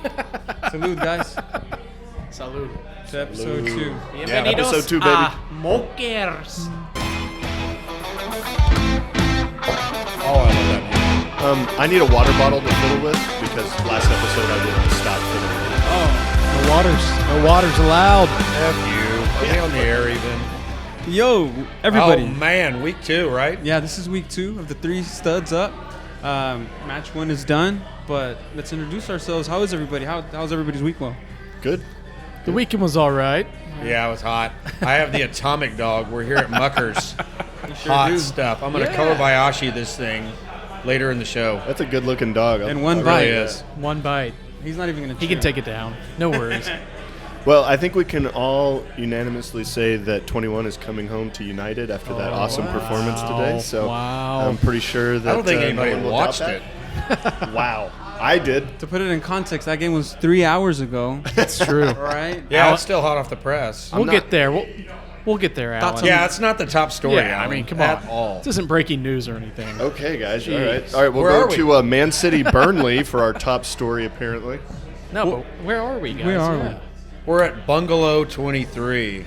Salud, guys. Salud. To episode 2. Yeah, episode 2, baby. Muckers. Oh, I love that name. I need a water bottle to fiddle with because last episode I didn't stop fiddling with it. No water's allowed. F you. Are we on the air even? Yo, everybody. Oh, man. Week 2, right? Yeah, this is week 2 of the 3 studs up. Match 1 is done, but let's introduce ourselves. How is everybody? How's everybody's week? Well, Good. The weekend was all right. Yeah, it was hot. I have the atomic dog. We're here at Muckers. sure Hot do. stuff. I'm going to Kobayashi this thing later in the show. That's a good-looking dog. And one It bite. really is. One bite. He's not even gonna. He can take it down. No worries. Well, I think we can all unanimously say that 21 is coming home to United after that awesome performance today. So Wow. I'm pretty sure that I don't think anybody no one will watched doubt it. that. Wow. I did. To put it in context, that game was 3 hours ago. That's true. Right? Yeah, it's still hot off the press. We'll get there. We'll get there, Thoughts Alan. Yeah, it's not the top story, Yeah, I Alan, mean, come on. at all. This isn't breaking news or anything. Okay, guys. Jeez. All right. We'll Where go are we? to Man City Burnley for our top story, apparently. No, but where are we, guys? Where are Yeah. we? We're at Bungalow 23,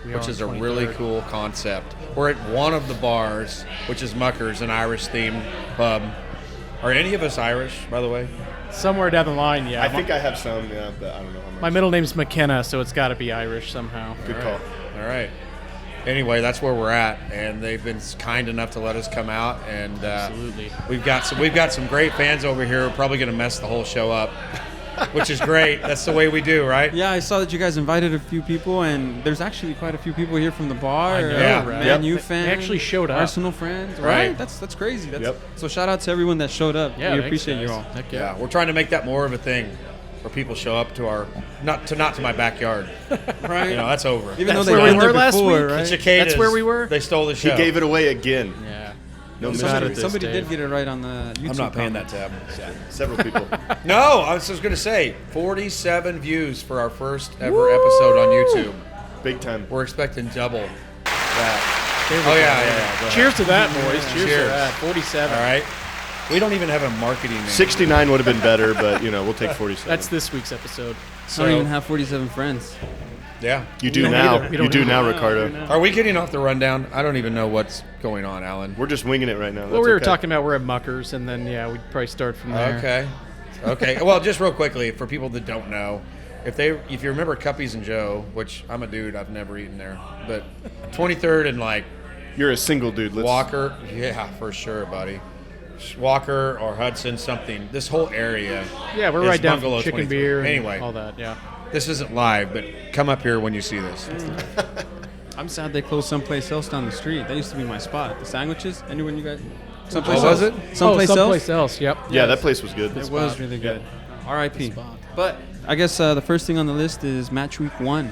We which are is a on really 23rd. cool concept. We're at one of the bars, which is Muckers, an Irish-themed pub. Are any of us Irish, by the way? Somewhere down the line, yeah. I think I have some, yeah, but I don't know how much. My middle name's McKenna, so it's got to be Irish somehow. Good call. All right. Anyway, that's where we're at, and they've been kind enough to let us come out, and Absolutely. we've got some great fans over here. We're probably going to mess the whole show up, which is great. That's the way we do, right? Yeah, I saw that you guys invited a few people, and there's actually quite a few people here from the bar. I know, Yeah. right? Man U They fans. actually showed up. Arsenal friends. Right. Right? That's crazy. That's, Yep. So shout out to everyone that showed up. Yeah, we thanks, appreciate you guys. all. Heck Yeah, we're trying to make that more of a thing, where people show up to our not to my backyard. Right? You know, that's over. Even That's though where they've we been were there last before, week. The right? cicadas, That's where we were? They stole the He show. gave it away again. Yeah. No Somebody- mystery. this, Somebody Dave. did get it right on the YouTube. I'm not paying comment. that tab. Several people. No, I was just going to say 47 views for our first ever episode on YouTube. Big time. We're expecting double that. Oh, yeah. Go ahead. Cheers to that, boys. Cheers to Cheers. that. 47. All right. We don't even have a marketing name. 69 would have been better, but, we'll take 47. That's this week's episode. I don't even have 47 friends. Yeah. You do don't now. either. We You don't do either. now, No, Ricardo. no. Are we getting off the rundown? I don't even know what's going on, Alan. We're just winging it right now. Well, That's we were okay. talking about we're at Muckers, and then, we'd probably start from there. Okay. Well, just real quickly, for people that don't know, if you remember Cuppies and Joe, which I'm a dude, I've never eaten there, but 23rd and You're a single dude. Walker, yeah, for sure, buddy. Walker or Hudson, something. This whole area. Yeah, we're is right down Bungalow from Chicken 23. Beer and Anyway, all that, yeah. this isn't live, but come up here when you see this. I'm sad they closed someplace else down the street. That used to be my spot. The sandwiches. Anyone you guys? What was it? Someplace someplace else? else, yep. Yeah, that place was good. It was really good. R.I.P. spot. But I guess the first thing on the list is match week 1.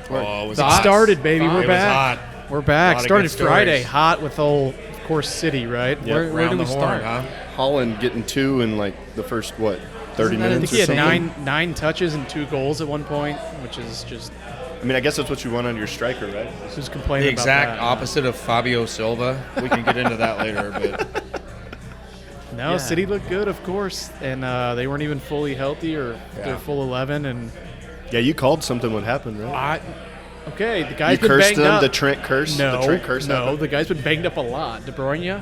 Oh, it was It hot. started, baby. It We're was back. hot. We're A back. lot of Started good stories. Friday, hot with of course, City, right? Yep. Where Round do we the horn, start? huh? Holland getting 2 in the first 30 Isn't that I minutes think or he had something. nine touches and 2 goals at one point, which is just I mean, I guess that's what you want on your striker, right? who's The complaining about exact that. opposite of Fabio Silva. We can get into that later, but No, Yeah. City looked good, of course, and they weren't even fully healthy or Yeah. their full 11. And Yeah, you called something would happen, right? okay, the You guy's been cursed banged them, up. the Trent curse? No, The Trent curse no, happened? the guy's been banged up a lot. De Bruyne,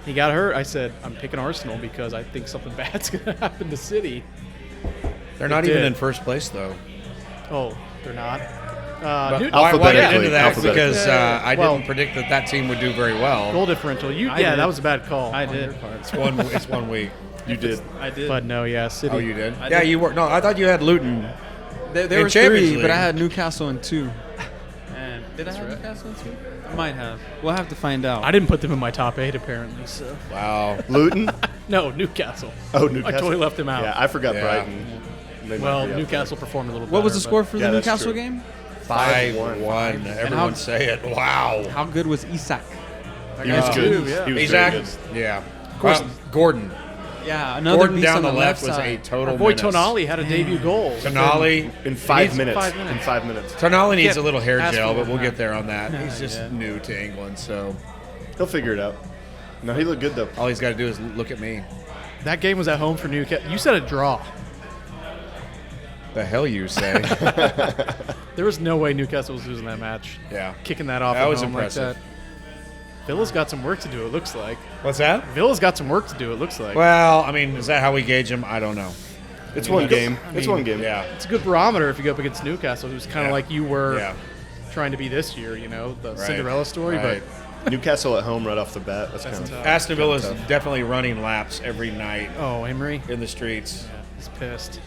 he got hurt. I said, I'm picking Arsenal because I think something bad's going to happen to City. they're not It even did. in first place, though. Oh, they're not. But New- why get Alphabetically, into that? alphabetically. Because I Well- didn't predict that team would do very well. goal differential. I Yeah, did. that was a bad call. I on did. your part. It's one week. You did. I did. But no, yeah, City. Oh, you did? I Yeah, did. you were. No, I thought you had Luton. There in were Champions 3, but League. I had Newcastle in 2. And did I have Newcastle in 2? I might have. We'll have to find out. I didn't put them in my top 8 apparently. So Wow. Luton? no, Newcastle. Oh, Newcastle. I totally left him out. Yeah, I forgot Yeah. Brighton. They might Well, be up Newcastle performed a little better. What was the but- score for Yeah, the that's Newcastle true. game? 5-1. Everyone say it. Wow. How good was Isak? there. He was Yeah. good. Yeah. He was Isaac. very good. Yeah. course. Gordon. Yeah, another Gordon beast down on the left was a side. total Our boy menace. Tonali had a debut goal. Tonali. In 5 He's minutes. 5 minutes. In 5 minutes. Tonali needs Yeah, a little hair ask gel, for but we'll it. get there on that. He's just yeah. new to England, so He'll figure it out. No, he looked good, though. all he's got to do is look at me. That game was at home for Newcastle. You said a draw. The hell you say? There was no way Newcastle was losing that match. Yeah. Kicking that off That at was home impressive. like that. Villa's got some work to do, it looks like. What's that? Villa's got some work to do, it looks like. Well, I mean, is that how we gauge them? I don't know. It's one game. I It's mean, one game. Yeah. It's a good barometer if you go up against Newcastle, who's kind of Yeah. like you were Yeah. trying to be this year, you know, the Right. Cinderella story. Right. Newcastle at home right off the bat. That's kind of tough. Aston Villa's definitely running laps every night But, oh, Emery, in the streets. he's pissed.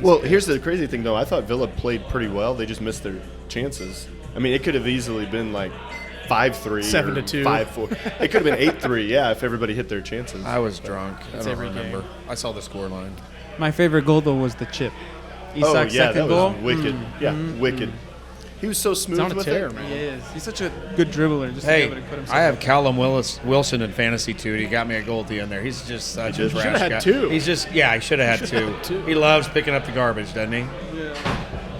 Well, here's the crazy thing, though. I thought Villa played pretty well. They just missed their chances. I mean, it could have easily been like 5-3, 7-2. 5-4. It could have been 8-3. Yeah, if everybody hit their chances. I was drunk. I It's don't every remember. game. I saw the scoreline. My favorite goal though was the chip. Oh Isak's yeah, second that was goal. wicked. Yeah, wicked. He was so smooth He's on a with tear, it. man. He is. He's such a good dribbler. Just to be Hey, able to put himself I have out Callum Wilson in fantasy too. He got me a goal at the end there. He's just such a did? trash Should've had guy. two. He's just he should have had two. had two. He loves picking up the garbage, doesn't he?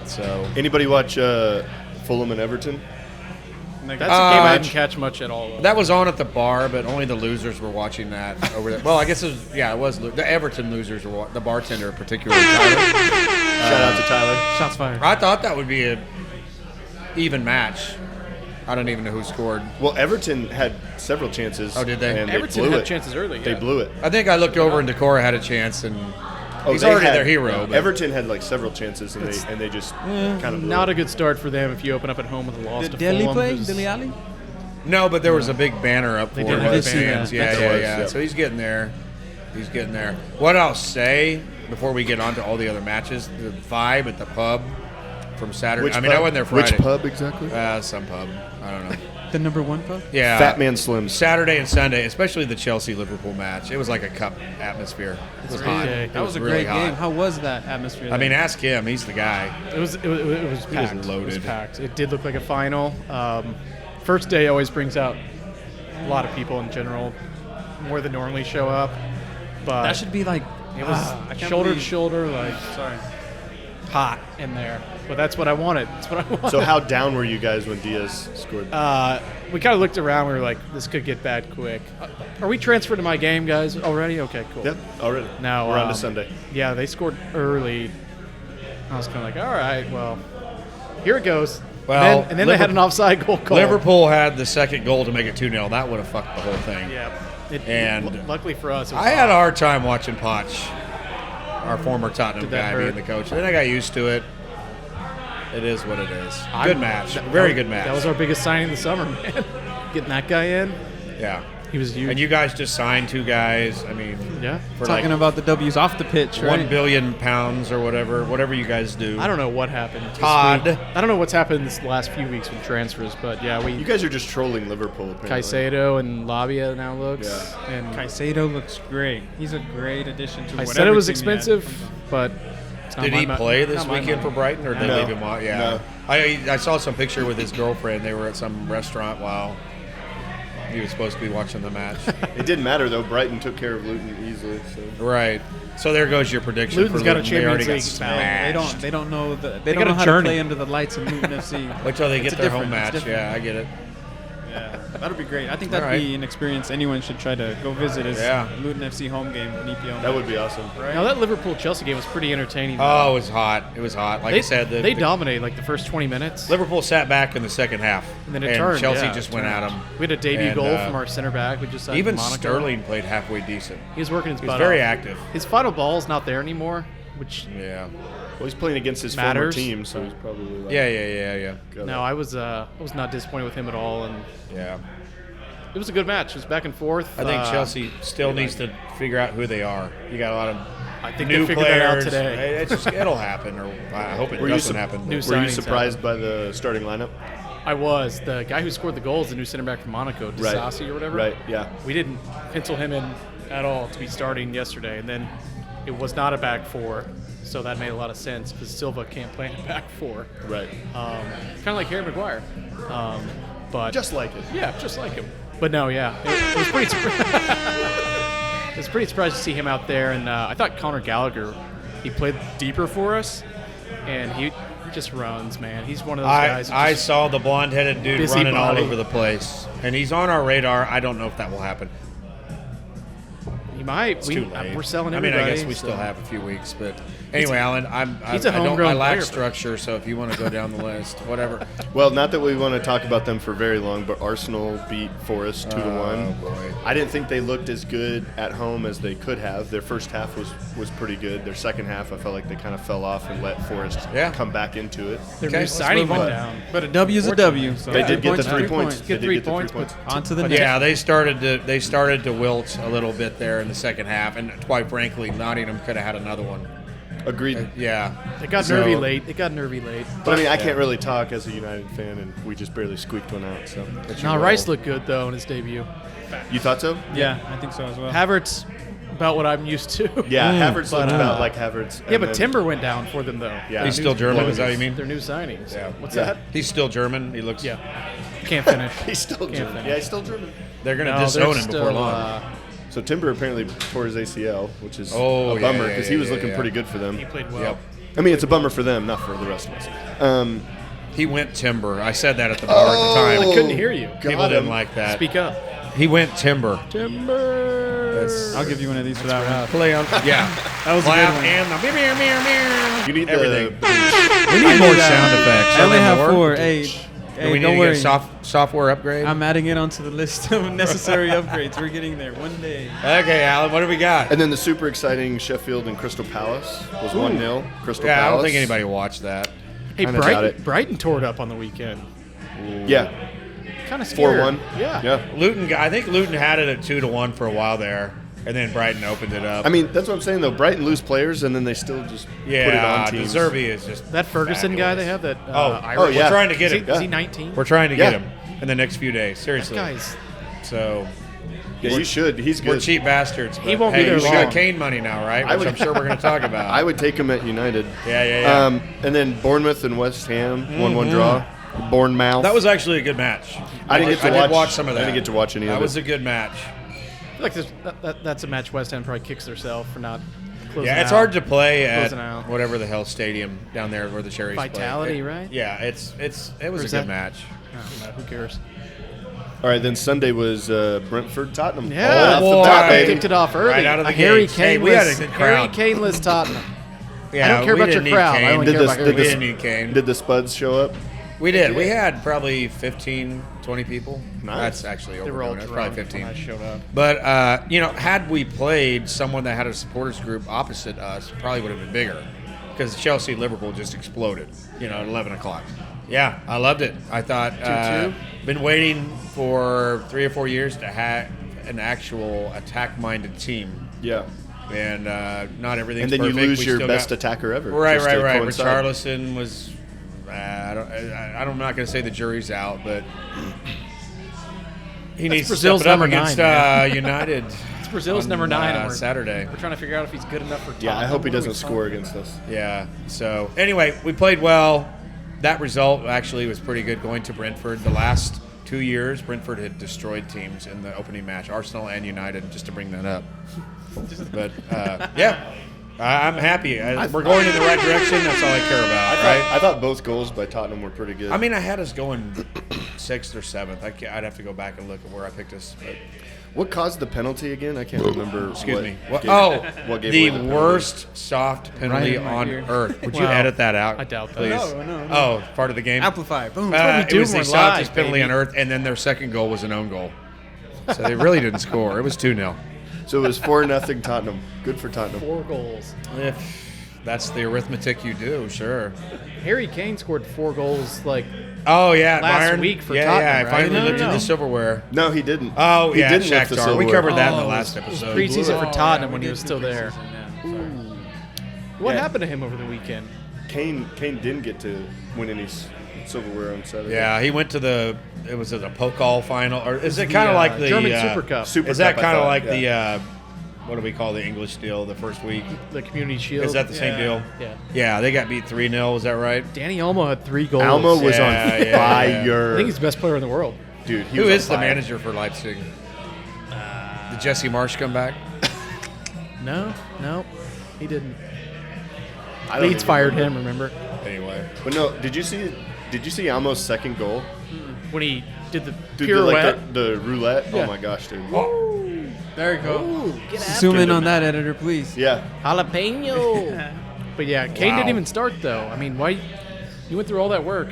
So Anybody watch Fulham and Everton? That's a game I Uh, didn't catch much at all. that was on at the bar, but only the losers were watching that over there. Well, I guess it was the Everton losers were the bartender particularly. Tyler. Shout out to Tyler. there. Shots fired. I thought that would be a even match. I don't even know who scored. Well, Everton had several chances. Oh, did they? And Everton blew had it. chances early. They yeah. blew it. I think I looked over and Decorah had a chance, and he's they already had- their hero. But Everton had like several chances, and they just kind of blew Not it. a good start for them if you open up at home with a loss Did to Dele Fulham. play? who's- Dele Alli? no, but there was a big banner up for did him have with a fans. banner. Yeah, There was, yeah. yeah. So he's getting there. He's getting there. What I'll say before we get on to all the other matches, the vibe at the pub from Saturday. I mean, I wasn't there Friday. Which pub exactly? Some pub. I don't know. The number one pub? Yeah. Fat Man Slims. Saturday and Sunday, especially the Chelsea-Liverpool match. It was like a cup atmosphere. It was hot. okay. That was a really great hot. game. How was that atmosphere? I mean, ask him. He's the guy. It was packed. loaded. It was packed. It did look like a final. First day always brings out a lot of people in general, more than normally show up. But that should be like it was I can't shoulder to believe- shoulder, like Sorry. hot in there. But that's what I wanted. That's what I wanted. So how down were you guys when Diaz scored? We kind of looked around. We were like, this could get bad quick. Are we transferred to my game, guys, already? Okay, cool. Yep, already. Now we're on to Sunday. Yeah, they scored early. I was kind of like, all right, well, here it goes. Well, and then they had an offside goal call. Liverpool had the second goal to make it 2-0. That would have fucked the whole thing. Yeah. And luckily for us, it was I had a hard time watching Poch, our former Tottenham Did that guy, hurt? being the coach. Then I got used to it. It is what it is. I'm- Good match. that- Very good match. That was our biggest signing of the summer, man. Getting that guy in, yeah. he was huge. And you guys just signed two guys. I mean, yeah. for Talking like about the W's off the pitch, right? £1 billion or whatever you guys do. I don't know what happened. this Todd. week. I don't know what's happened this last few weeks with transfers, but yeah, You guys are just trolling Liverpool. Apparently. Caicedo and Labia now looks. Yeah. And Caicedo looks great. He's a great addition to I whatever said it was team you had. expensive, but it's not Did my he mo- play this not my weekend for money. Brighton, or did they No. leave him out? Yeah. No. I saw some picture with his girlfriend. They were at some restaurant while he was supposed to be watching the match. It didn't matter though. Brighton took care of Luton easily. So. Right. So there goes your prediction. Luton's for got a Luton. They already Champions got League smashed. They don't know they got don't know a how journey. to play under the lights in Luton FC. Wait till they It's get their home different. It's match. Yeah, I get it. Yeah, that'll be great. I think All that'd right. be an experience anyone should try to go visit. Is Yeah. Luton FC home game in EPL. That would be awesome. right. Now that Liverpool-Chelsea game was pretty entertaining. Oh, it was hot. It was hot. Like they I said, they dominated like the first 20 minutes. Liverpool sat back in the second half, And then it turned. Chelsea yeah, just it went turned. at them. We had a debut And, goal from our center back. We just signed Even Monaco. Sterling played halfway decent. He was working his He was butt very off. active. His final ball's not there anymore, which Yeah. Well, he's playing against his Matters. former team, so he's probably like, Yeah. got no, it. I was not disappointed with him at all, and Yeah. it was a good match. It was back and forth. I think Chelsea still needs to figure out who they are. You got a lot of I think new they figured that out players. today. It's just, it'll happen, or I hope it Were you doesn't sup- happen. New but- Were you signings surprised by the starting lineup? I was. The guy who scored the goals, the new center back from Monaco, Disasi or whatever. Right. Yeah. We didn't pencil him in at all to be starting yesterday, and then it was not a back four, so that made a lot of sense because Silva can't play in a back four. Right. Kind of like Harry Maguire. But Just like it. yeah, just like him. But no, yeah, it was pretty. I was pretty surprised to see him out there, and I thought Conor Gallagher, he played deeper for us, and he just runs, man. He's one of those guys. who I just- saw the blonde-headed dude Busy running all body. over the place, and he's on our radar. I don't know if that will happen. he might. It's too late. We're selling I mean, everybody. I guess we so- still have a few weeks, but Anyway, Alan, He's a homegrown I lack player. structure, so if you want to go down the list, whatever. Well, not that we want to talk about them for very long, but Arsenal beat Forest 2-1. Oh, boy. I didn't think they looked as good at home as they could have. Their first half was pretty good. Their second half, I felt like they kind of fell off and let Forest come back into it. Their Okay, new let's signing move went on. down. But a W is a W. So They did get the 3 3 points. Get They did 3 get the 3 points, points. On to the next. Yeah, they started to wilt a little bit there in the second half, and quite frankly, Nottingham could have had another one. Agreed. Yeah. It got So- nervy late. But I mean, I can't really talk as a United fan, and we just barely squeaked one out. So No, Rice looked good, though, in his debut. You thought so? Yeah, I think so as well. Havertz, about what I'm used to. Yeah, Havertz but, looked about like Havertz. Yeah, and but then- Timber went down for them, though. Yeah. He's still German, is that what you mean? Their new signings. Yeah. What's Yeah. that? He's still German. He looks. Yeah. Can't finish. He's still German. finish. Yeah, he's still German. They're going to No, disown they're him before still, long. So Timber apparently tore his ACL, which is Oh, a yeah, bummer yeah, because yeah, he was yeah, looking yeah. pretty good for them. He played well. Yep. I mean, it's a bummer for them, not for the rest of us. He went timber. I said that at the bar at the time. I couldn't hear you. People got didn't him. like that. Speak up. He went timber. Timber. I'll give you one of these for that one. Play on. Yeah. That was a Clap good one. and the meow, meow, meow, meow. You need Everything. the. We need more sound effects. I only Are there have more? 4. Hey, Do we need don't to worry. get a software upgrade? I'm adding it onto the list of necessary upgrades. We're getting there one day. Okay, Alan, what do we got? And then the super exciting Sheffield and Crystal Palace was 1-0. Crystal Yeah, Palace. I don't think anybody watched that. Hey, Kinda doubt it. Brighton tore it up on the weekend. Yeah, Kind of scary. 4-1. Yeah. Yeah. I think Luton had it at 2-1 for a while there, and then Brighton opened it up. I mean, that's what I'm saying, though. Brighton lose players, and then they still just put it yeah, on teams. De Zerbi is just That Ferguson guy they have, that Irish. oh, yeah. We're trying to get Is him. he, is he 19? We're trying to get Yeah. him in the next few days. That Seriously. guy's. So Yeah, you should. He's we're good. cheap bastards. He but won't be hey, there we long. got Kane money now, right? I Which would- I'm sure we're going to talk about. I would take him at United. Yeah. And then Bournemouth and West Ham, 1-1 draw. Bournemouth. That was actually a good match. I didn't get to I watch. did watch some of that. I didn't get to watch any That of was it. a good match. I feel like that's a match West Ham probably kicks themselves for not closing Yeah, it's out. hard to play at Closing out. whatever the hell stadium down there where the Cherries play. Vitality, right? Yeah, it was a Where's good that? match. Oh, who cares? All right, then Sunday was Brentford Tottenham. Yeah, Off the boy. bat, They baby. kicked it off early. Right out of the a Harry gates. Hey, we had a good crowd. Harry Kane-less Tottenham. Yeah, I don't care we about your didn't need crowd. I Kane. only Did care the- about did Harry We the- didn't need Kane. Did the Spuds show up? We did. We had probably 15, 20 people. Nice. That's actually They were all overdoing it. drunk Probably 15. when I showed up. But, had we played someone that had a supporters group opposite us, probably would have been bigger. Because Chelsea Liverpool just exploded, at 11 o'clock. Yeah, I loved it. I thought, 2-2? been waiting for 3 or 4 years to have an actual attack-minded team. Yeah. And not everything's And then perfect. you lose We your still best got- attacker ever. Right. just to coincide. Richarlison was. I'm not going to say the jury's out, but he needs to Brazil's step it up number against 9, United. It's Brazil's on, number 9, and we're Saturday. We're trying to figure out if he's good enough for Tottenham. Yeah, I hope he What are we doesn't talking score about? against us. Yeah. So anyway, we played well. That result actually was pretty good going to Brentford. The last 2 years, Brentford had destroyed teams in the opening match, Arsenal and United, just to bring that up. But yeah, I'm happy. We're going in the right direction. That's all I care about, right? I thought both goals by Tottenham were pretty good. I mean, I had us going 6th or 7th. I'd have to go back and look at where I picked us. But what caused the penalty again? I can't remember. excuse me. What What gave the away penalty. worst soft penalty Right on here. earth. Would you Wow. edit that out? I doubt that. Please. No. Oh, part of the game. Amplify. Boom. what we do It was when the we're live, softest penalty baby. on earth, and then their second goal was an own goal. So they really didn't score. It was 2-0. So it was 4-0 Tottenham. Good for Tottenham. 4 goals. If that's the arithmetic you do, sure. Harry Kane scored 4 goals, Oh yeah, Last Bayern. week for yeah, Tottenham, I right? finally No, lifted no. the silverware. No, he didn't. Oh he yeah, didn't lift the Shakhtar. We silverware. covered that in the Oh, last it was episode. preseason for Oh, Tottenham yeah, when we he did was do still there. preseason, yeah, sorry. What Yeah. happened to him over the weekend? Kane didn't get to win any silverware on Saturday. Yeah, he went to it was a Pokal final, or is it kind of like the German Super Cup, Super Is that Cup, I kind of thought, like yeah. the what do we call the English deal? The first week the Community Shield? is that the same deal? Yeah. Yeah, they got beat 3-0. Is that right? Danny Olmo had 3 goals. Almo was Yeah, on yeah, fire. I think he's the best player in the world. Dude, he Who was is on the fire. manager for Leipzig? Did Jesse Marsh come back? No, he didn't. I don't Leeds even fired remember. him. Remember But no, did you see Almo's second goal? when he did the Dude, pirouette? the roulette. Yeah. Oh my gosh, dude. There you go. Get Zoom in on that, editor, please. Yeah. Jalapeno. But yeah, Kane Wow. didn't even start though. I mean, why? You went through all that work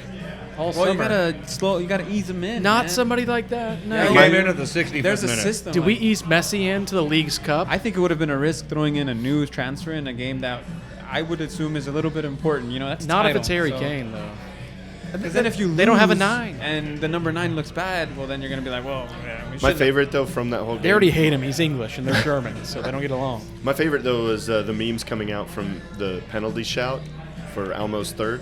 all Well, summer. you gotta ease them in. Not man. somebody like that. No. Yeah, He came in at the 65th There's a minute. system. Did we like- ease Messi into the League's Cup? I think it would have been a risk throwing in a new transfer in a game that I would assume is a little bit important. You know, that's Not if title, it's Harry so- Kane though. Because then if you They don't have a lose 9. and the number 9 looks bad, well then you're gonna be like, well, yeah, we My should've- favorite though from that whole game. They already hate him. He's English and they're German, so they don't get along. My favorite though was the memes coming out from the penalty shout for Almo's third.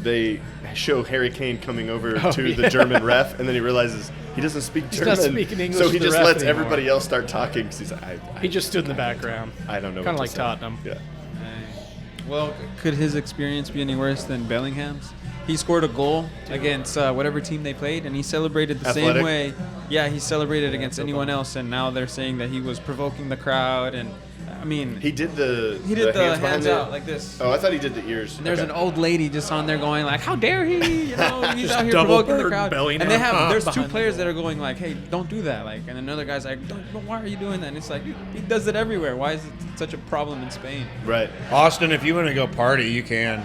They show Harry Kane coming over to yeah. the German ref, and then he realizes he doesn't speak He's German. not speaking English so he to the just ref lets anymore. everybody else start talking. 'Cause he's like, He just stood in the background. I don't know. Kind of what like to say. Tottenham. Yeah. Well, could his experience be any worse than Bellingham's? He scored a goal against whatever team they played, and he celebrated the Athletic? same way. Yeah, he celebrated against anyone else, and now they're saying that he was provoking the crowd. And I mean, He did the hands behind the- out like this. Oh, I thought he did the ears. And there's Okay. an old lady just on there going like, "How dare he?" You know, he's Just out here double provoking the bird crowd. Bellingham. And they have there's 2 Behind players the that are going like, "Hey, don't do that!" Like, and another guy's like, "Don't, why are you doing that?" And it's like he does it everywhere. Why is it such a problem in Spain? Right. Austin, if you want to go party, you can.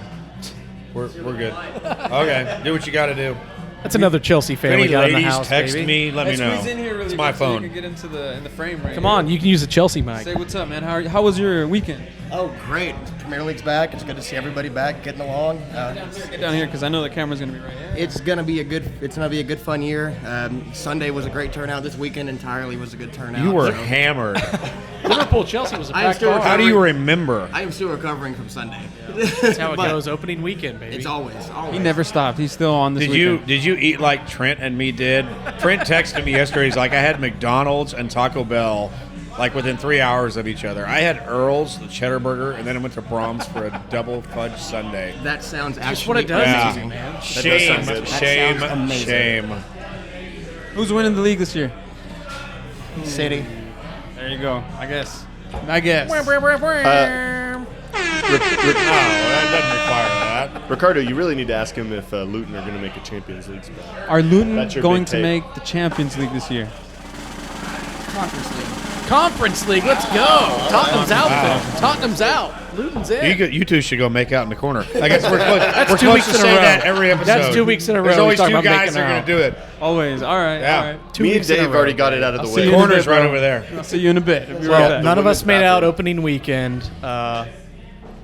We're good. Okay, do what you got to do. That's another Chelsea If fan any we got in the ladies house, text baby. me, let me Let's know. squeeze in here really It's my quick so you phone. can get into the frame right Come here. on, you can use the Chelsea mic. Say what's up, man. How was your weekend? Oh, great. Premier League's back. It's good to see everybody back, getting along. Get down here because I know the camera's gonna be right here. It's gonna be a good fun year. Sunday was a great turnout. This weekend entirely was a good turnout. You were So hammered. Liverpool Chelsea was a I'm packed still bar. How do you remember? I am still recovering from Sunday. That's how it But goes. Opening weekend, baby. It's always. He never stopped. He's still on this Did weekend. you eat like Trent and me did? Trent texted me yesterday. He's like, I had McDonald's and Taco Bell, like within 3 hours of each other. I had Earl's, the cheddar burger, and then I went to Brahms for a double fudge sundae. That sounds Just actually what it does, amazing. man. Shame, sound good. shame, That sounds amazing. shame. Who's winning the league this year? City. There you go. I guess. No, that doesn't require that. Ricardo, you really need to ask him if Luton are going to make a Champions League spot. Are Luton That's your going big to take. make the Champions League this year? Conference League. Conference League, let's go. Tottenham's out then. Tottenham's out. Luton's in. You two should go make out in the corner. I guess we're supposed, we're 2 supposed weeks to in a say row. that every episode. That's 2 weeks in a row. There's He's always talking two about guys making that are going out. to do it. Always. All right. Yeah. All right. 2 Me and weeks in a Dave row. already got it out of I'll the see way. you in a Corner's bit, right bro. over there. I'll see you in a bit. I'll be Well, right back. none of us women's made out bathroom. opening weekend.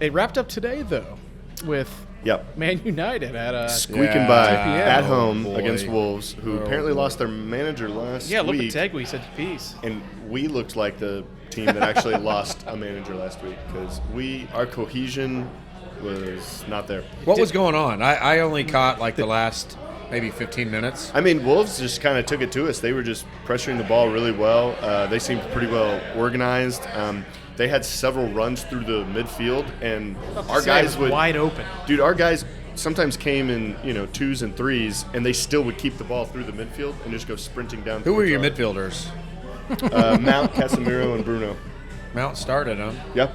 It wrapped up today, though, with Yep. Man United at Squeaking Yeah. by 2 p.m. at Oh, home boy. against Wolves, who Oh, apparently boy. lost their manager last Yeah, look week. at Tegui said peace. And we looked like the team that actually lost a manager last week because our cohesion was not there. What was going on? I only caught like the last maybe 15 minutes. I mean, Wolves just kind of took it to us. They were just pressuring the ball really well. They seemed pretty well organized. They had several runs through the midfield, and our guys would wide open. Dude, our guys sometimes came in 2s and 3s, and they still would keep the ball through the midfield and just go sprinting down. Who were towards your our- midfielders? Mount, Casemiro, and Bruno. Mount started, huh? Yep.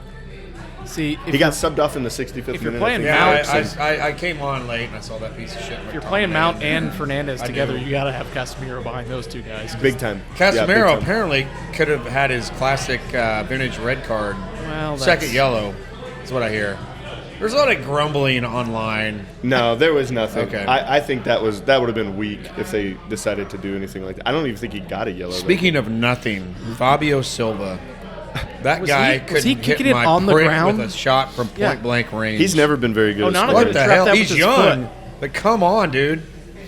See, if He got subbed off in the 65th if you're minute. playing I think. Mount, I came on late and I saw that piece of shit. if you're playing Mount and Fernandez I together, do. you got to have Casemiro behind those two guys. 'cause- Big time. Yeah, big Casemiro time. apparently could have had his classic vintage red card. Well, Second that's- yellow. That's what I hear. There's a lot of grumbling online. No, there was nothing. Okay. I think that would have been weak if they decided to do anything like that. I don't even think he got a yellow. Speaking of nothing, Fabio Silva. That Was guy he couldn't hit kicking it my on the prick ground? with a shot from point Yeah. blank range. He's never been very good. Oh, at not scoring. What only the trapped hell? that with He's his young. foot. But come on, dude.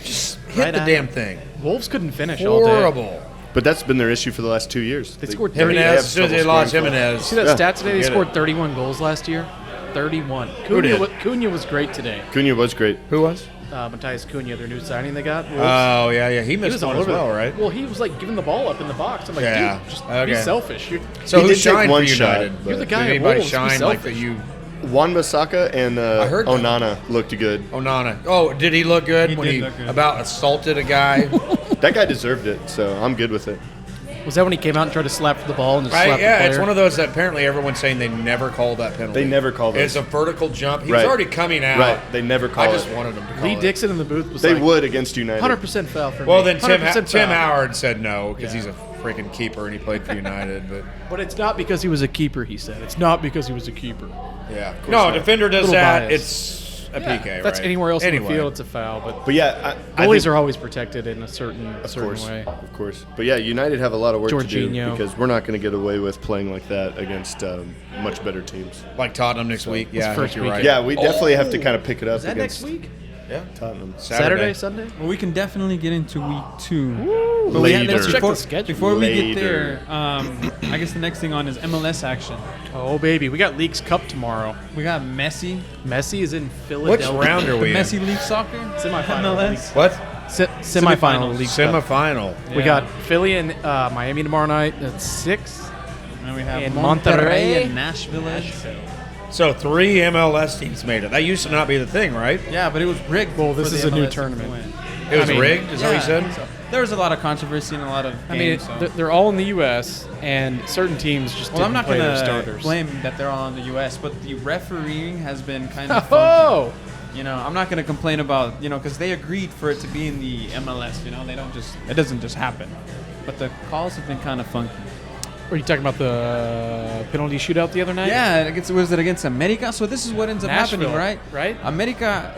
Just hit Right the at damn it. thing. Wolves couldn't finish all day. Horrible. But that's been their issue for the last 2 years. They scored have 30. Jimenez, as soon as trouble they lost scoring goals. Jimenez. See that Yeah, stat today? They forget scored it. 31 goals last year. 31. Who did? Cunha was great today. Cunha was great. Who was? Matthias Cunha, their new signing they got. Wolves. Oh, yeah. He He missed was all one as over well, the- right? Well, he was like giving the ball up in the box. I'm like, Yeah. dude, just Okay. be selfish. So He who did take shined one for shot, United? but- You're the guy Did at anybody Wolves, be shine like that selfish. you? Juan Bissaka and heard that. Onana looked good. Onana. Oh, did he look good when did he look good. about assaulted a guy? That guy deserved it, so I'm good with it. Was that when he came out and tried to slap the ball and just slap the Yeah, player? it's one of those that apparently everyone's saying they never called that penalty. They never called it. It's a vertical jump. He Right. was already coming out. Right, they never call I just it. wanted him to call Lee it. Dixon in the booth was They like, would against United. 100% foul for Well, me. then Tim 100% foul. Howard said no because Yeah. he's a freaking keeper and he played for United. But But it's not because he was a keeper, he said. It's not because he was a keeper. Yeah. No, defender does Little that. bias. It's a PK, If that's right? anywhere else Anyway. in the field, it's a foul. But yeah, I goalies think, are always protected in a certain way. Of course. But yeah, United have a lot of work to do Jorginho. because we're not going to get away with playing like that against much better teams. Like Tottenham next week. Yeah, I first think you're right. Yeah, we definitely have to kind of pick it up Is that against next week? Yeah. Tottenham. Saturday, Sunday? Well, we can definitely get into week 2. But Later. let's Check before, the schedule. before we get Later. there, I guess the next thing on is MLS action. Oh, baby. We got Leagues Cup tomorrow. We got Messi, Messi is in Which Philadelphia. round are the we in? Messi League Soccer, Semifinal. MLS. What? Semifinal League Cup. Semifinal. We Yeah. got Philly and Miami tomorrow night at 6. And we have And Monterrey Monterrey. and Nashville. So 3 MLS teams made it. That used to not be the thing, right? Yeah, but it was rigged. Well, this for is the a new MLS to tournament. win. It was I mean, rigged, is that what you said? So there was a lot of controversy and a lot of I mean, games. so. they're all in the U.S., and certain teams just Well, I'm didn't not play going their to starters. blame that they're all in the U.S., but the refereeing has been kind of Oh! funky. You know, I'm not going to complain about, because they agreed for it to be in the MLS, it doesn't just happen. But the calls have been kind of funky. Are you talking about the penalty shootout the other night? Yeah, was it against America? So this is what ends up happening, Nashville, right? right? America,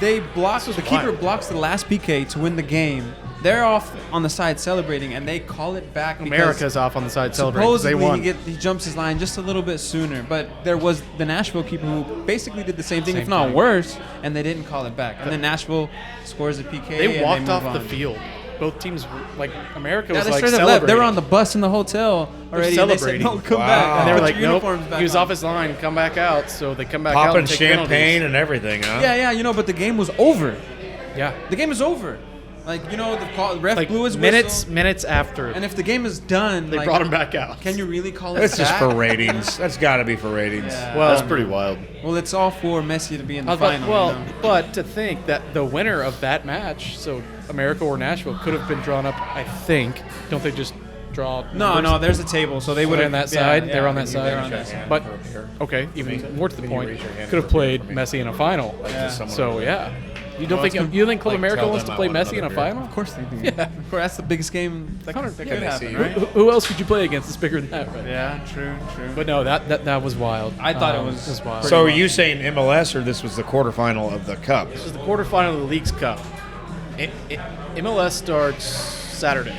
the keeper wild. blocks the last PK to win the game. They're off on the side celebrating, and they call it back because America's off on the side celebrating 'cause they supposedly won. he jumps his line just a little bit sooner. But there was the Nashville keeper who basically did the same thing, Same if not thing. worse, and they didn't call it back. And then Nashville scores a PK. They and walked move off on. the field. Both teams, America Yeah, was they like straight up left. celebrating. They were on the bus in the hotel already. And they said, celebrating. "No, come Wow. back." And they were Put like, your nope. uniforms back He was on. off his line. Come back out. So they come back out Popping and take champagne penalties. and everything, huh? Yeah, but the game was over. Yeah. The game is over. Like, the ref Like blew his whistle. minutes after. And if the game is done, they like, brought him back out. Can you really call it That's just back? for ratings. That's got to be for ratings. Yeah. Well, That's pretty wild. Well, it's all for Messi to be in the I was about- final. well, you know? but to think that the winner of that match, so America or Nashville, could have been drawn up. I think. Don't they just draw? No, there's a table, so they They would were have on that side. Yeah, they were on yeah, that they're side. on that side. But okay, even more to the Can you point, raise your hand could have for played me? Messi in a final. Yeah. So yeah, you don't Well, think it's you think Club like, America tell wants them to I play want Messi in a another beer. final? Of course they do. Yeah. Of course, that's the biggest game that could can happen, see. right? Who else could you play against? That's bigger than that, right? Yeah, true. But no, that was wild. I thought it was wild. So are you saying MLS or this was the quarterfinal of the Cup? This is the quarterfinal of the Leagues Cup. MLS starts Saturday.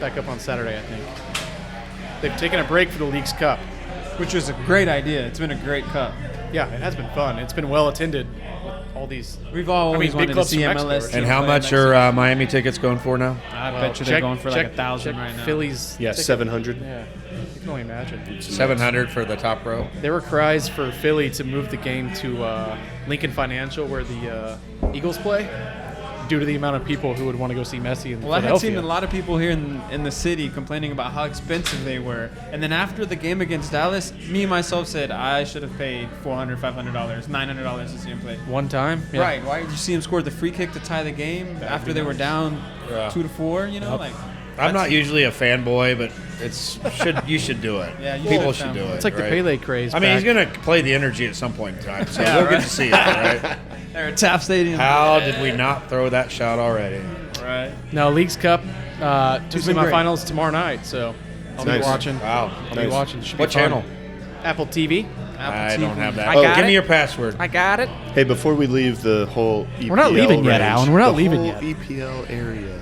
Back up on Saturday, I think. They've taken a break for the Leagues Cup. Which was a great idea. It's been a great cup. Yeah, it has been fun. It's been well attended with all these. We've always big wanted to clubs see from Mexico, MLS. right? teams And how play much Mexico. are Miami tickets going for now? I bet you they're going for like 1,000 check right now. Phillies. Yeah, ticket- 700. Yeah, you can only imagine. 700 for the top row. There were cries for Philly to move the game to Lincoln Financial, where the Eagles play, due to the amount of people who would want to go see Messi in Well, I had Philadelphia. seen a lot of people here in the city complaining about how expensive they were. And then after the game against Dallas, me myself said I should have paid $400, $500, $900 to see him play. One time, yeah. Right. Why did you see him score the free kick to tie the game after they were down 2-4? Like I'm not usually a fanboy, but you should do it. Yeah, you people should should do it. It's like right? the Pele craze. I mean, back. he's gonna play the energy at some point in time, so Yeah, we'll right. get to see it. Right? they're at Tap Stadium. How did we not throw that shot already? Right. No, Leagues Cup, two It's been great. semifinals tomorrow night, so I'll be Nice. watching. Wow. I'll be watching. Should What be fun. channel? Apple TV. I TV. don't have that. I got Give it. me your password. I got it. Hey, before we leave the whole EPL We're not leaving yet, range, Alan. We're not the leaving whole yet. EPL area.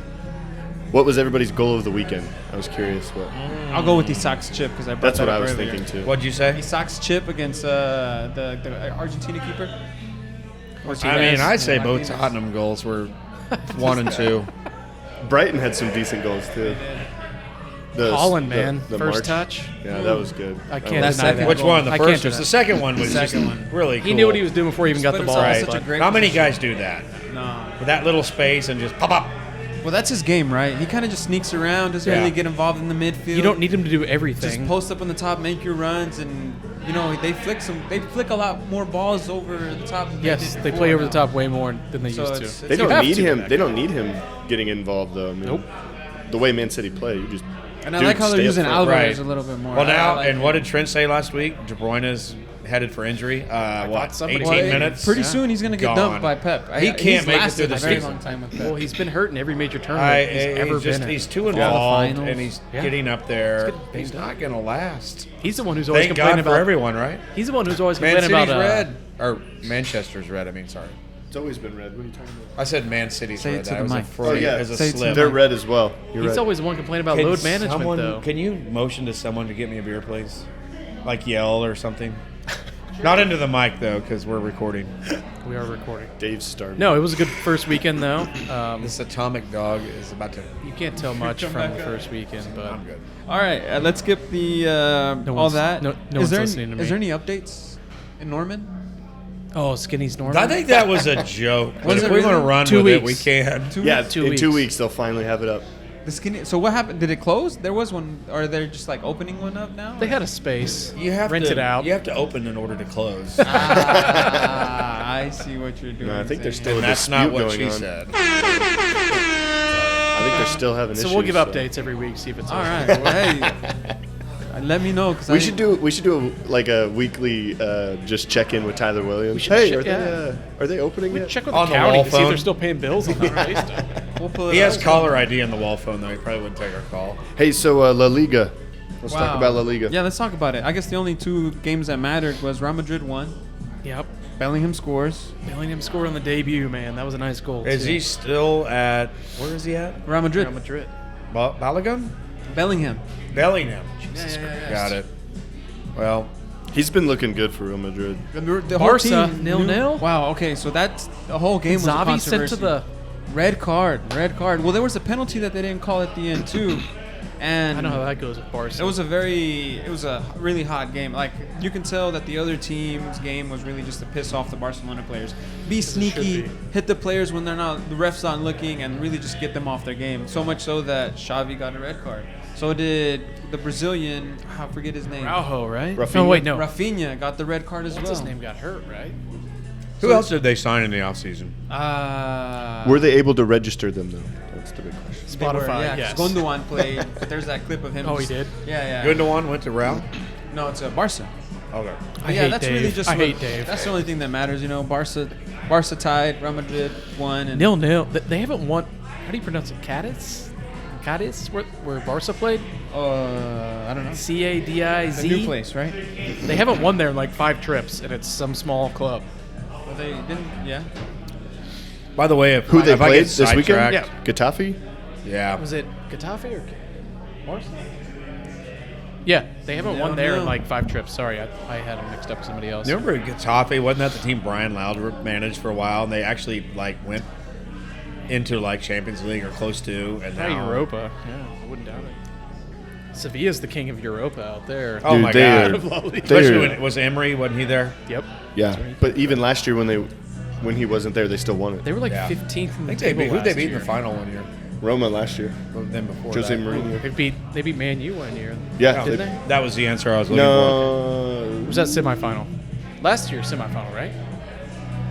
What was everybody's goal of the weekend? I was curious. What? I'll go with the Sox chip because I brought That's that what I up was earlier. thinking too. What'd you say? The Sox chip against the Argentina keeper. I mean, I'd say both Martinez. Tottenham goals were 1 and 2. Brighton had some decent goals too. Haaland, man, the first march. touch. Yeah, that was good. I That can't was- deny that. Which one? The I can't first was deny the second one was Second just one. really cool. He knew what he was doing before he even got But the it was ball. also Right. such a but- great How many position. guys do that? No. With that little space and just pop up. Well, that's his game, right? He kind of just sneaks around, doesn't Yeah. really get involved in the midfield. You don't need him to do just everything. post up on the top, make your runs, and they flick a lot more balls over the top. Than Yes, did they before play over now. the top way more than they So used it's- to. They You don't have need to him. back They don't need him getting involved though. I mean, Nope. The way Man City play, you just. And I dude, like how they're stay up using front. Alvarez Right. a little bit more. Well, now, I like and what did Trent say last week? De Bruyne's headed for injury. What, somebody- 18 Well, minutes? Pretty soon he's gonna get Gone. dumped by Pep. He can't make it lasted through the a very season. long time with Pep. Well, he's been hurt in every major tournament he's ever been in. He's too the involved, finals. and he's Yeah. getting up there. getting banged He's up. not going to last. He's the one who's always Thank complaining God for about everyone, right? He's the one who's always Man complaining City's about red. Or Manchester's red, I mean, sorry. It's always been red. What are you talking about? I said Man City's Say it red. to That the was mic. a Freudian, Oh, yeah. as a Say it to slip. They're red as well. You're He's right. always the one complaining about Can load management, someone- though. Can you motion to someone to get me a beer, please? Like yell or something? Not into the mic, though, because we're recording. We are recording. Dave's starting. No, it was a good first weekend, though. This atomic dog is about to... You can't tell much from the first weekend, but I'm good. All right, let's skip the all one's- that. no is one's there listening to Is me. there any updates in Norman? oh, Skinny's Norman. I think that was a joke. But Was if it we want to really? run 2 with it, we weeks. can. Yeah, 2 in 2 weeks. weeks they'll finally have it up. The skinny. So what happened? Did it close? There was one. Or they're just like opening one up now? They had a space. You have Rent to, it out. You have to open in order to close. Ah, I see what you're doing. No, I think there's Zane. still and a that's dispute not what going she on. said. I think they're still having issues. So we'll give updates every week, see if it's All open. right. Well, hey, let me know because We should do like a weekly just check in with Tyler Williams. should Hey, check- are they opening yet? Check with On the the county wall to see if phone. they're still paying bills on that race stuff. We'll pull it He has up. caller ID on the wall phone, though. He probably wouldn't take our call. Hey, so La Liga. Let's talk Wow. about La Liga. Yeah, let's talk about it. I guess the only two games that mattered was Real Madrid won. Yep. Bellingham scores. Bellingham scored on the debut, man. That was a nice goal. Is too. he still at... Where is he at? Real Madrid. Real Madrid? Balogun? Bellingham. Bellingham. Yeah. Got it. Well, He's been looking good for Real Madrid. The Barca, team 0-0? knew- Wow. Okay, so that's the whole game was a Xavi sent controversy. to the. Red card. Well, there was a penalty that they didn't call at the end too, and I know how that goes with Barca. it was a really hot game. Like you can tell that the other team's game was really just to piss off the Barcelona players, be sneaky, be. hit the players when the ref's not looking, and really just get them off their game. So much so that Xavi got a red card. So did the Brazilian. I forget his name. Araujo, right? Rafinha? No, wait, no. Rafinha got the red card as What's well. his name got hurt, right? who else did they sign in the offseason? Were they able to register them, though? That's the big question. They were, Spotify, yeah, 'cause yes. Gundogan played. But there's that clip of him. Oh, he just- did? Yeah. Gundogan went to Real? No, it's Barca. Okay. But I yeah, hate that's Dave. really just. I what- hate Dave. That's the only thing that matters, you know. Barca tied. Real Madrid won. And 0-0. They haven't won. How do you pronounce it? Cadiz? Where Barca played? I don't know. Cadiz. The new place, right? They haven't won there in like 5 trips, and it's some small club. Well, they didn't. Yeah. By the way, if Who they if I played get this weekend? sidetracked- Getafe? Yeah. Was it Getafe or Barca? Yeah, they haven't won there in 0-0. like 5 trips. Sorry, I had them mixed up with somebody else. You remember Getafe? Wasn't that the team Brian Lauder managed for a while? And they actually like went into like Champions League or close to, and Not now Europa. Yeah, I wouldn't doubt it. Sevilla's the king of Europa out there. Oh Dude, my they God! are- Especially they're- when was Emery? Wasn't he there? Yep. Yeah, but even last year when he wasn't there, they still won it. They were like Yeah. 15th in I the think they table beat, who'd they last beat in year. the final one year? Roma last year. Then before Jose that. Mourinho. They beat Man U one year. Yeah, Did they? That was the answer I was looking No, Was that semifinal? Last year semifinal, right?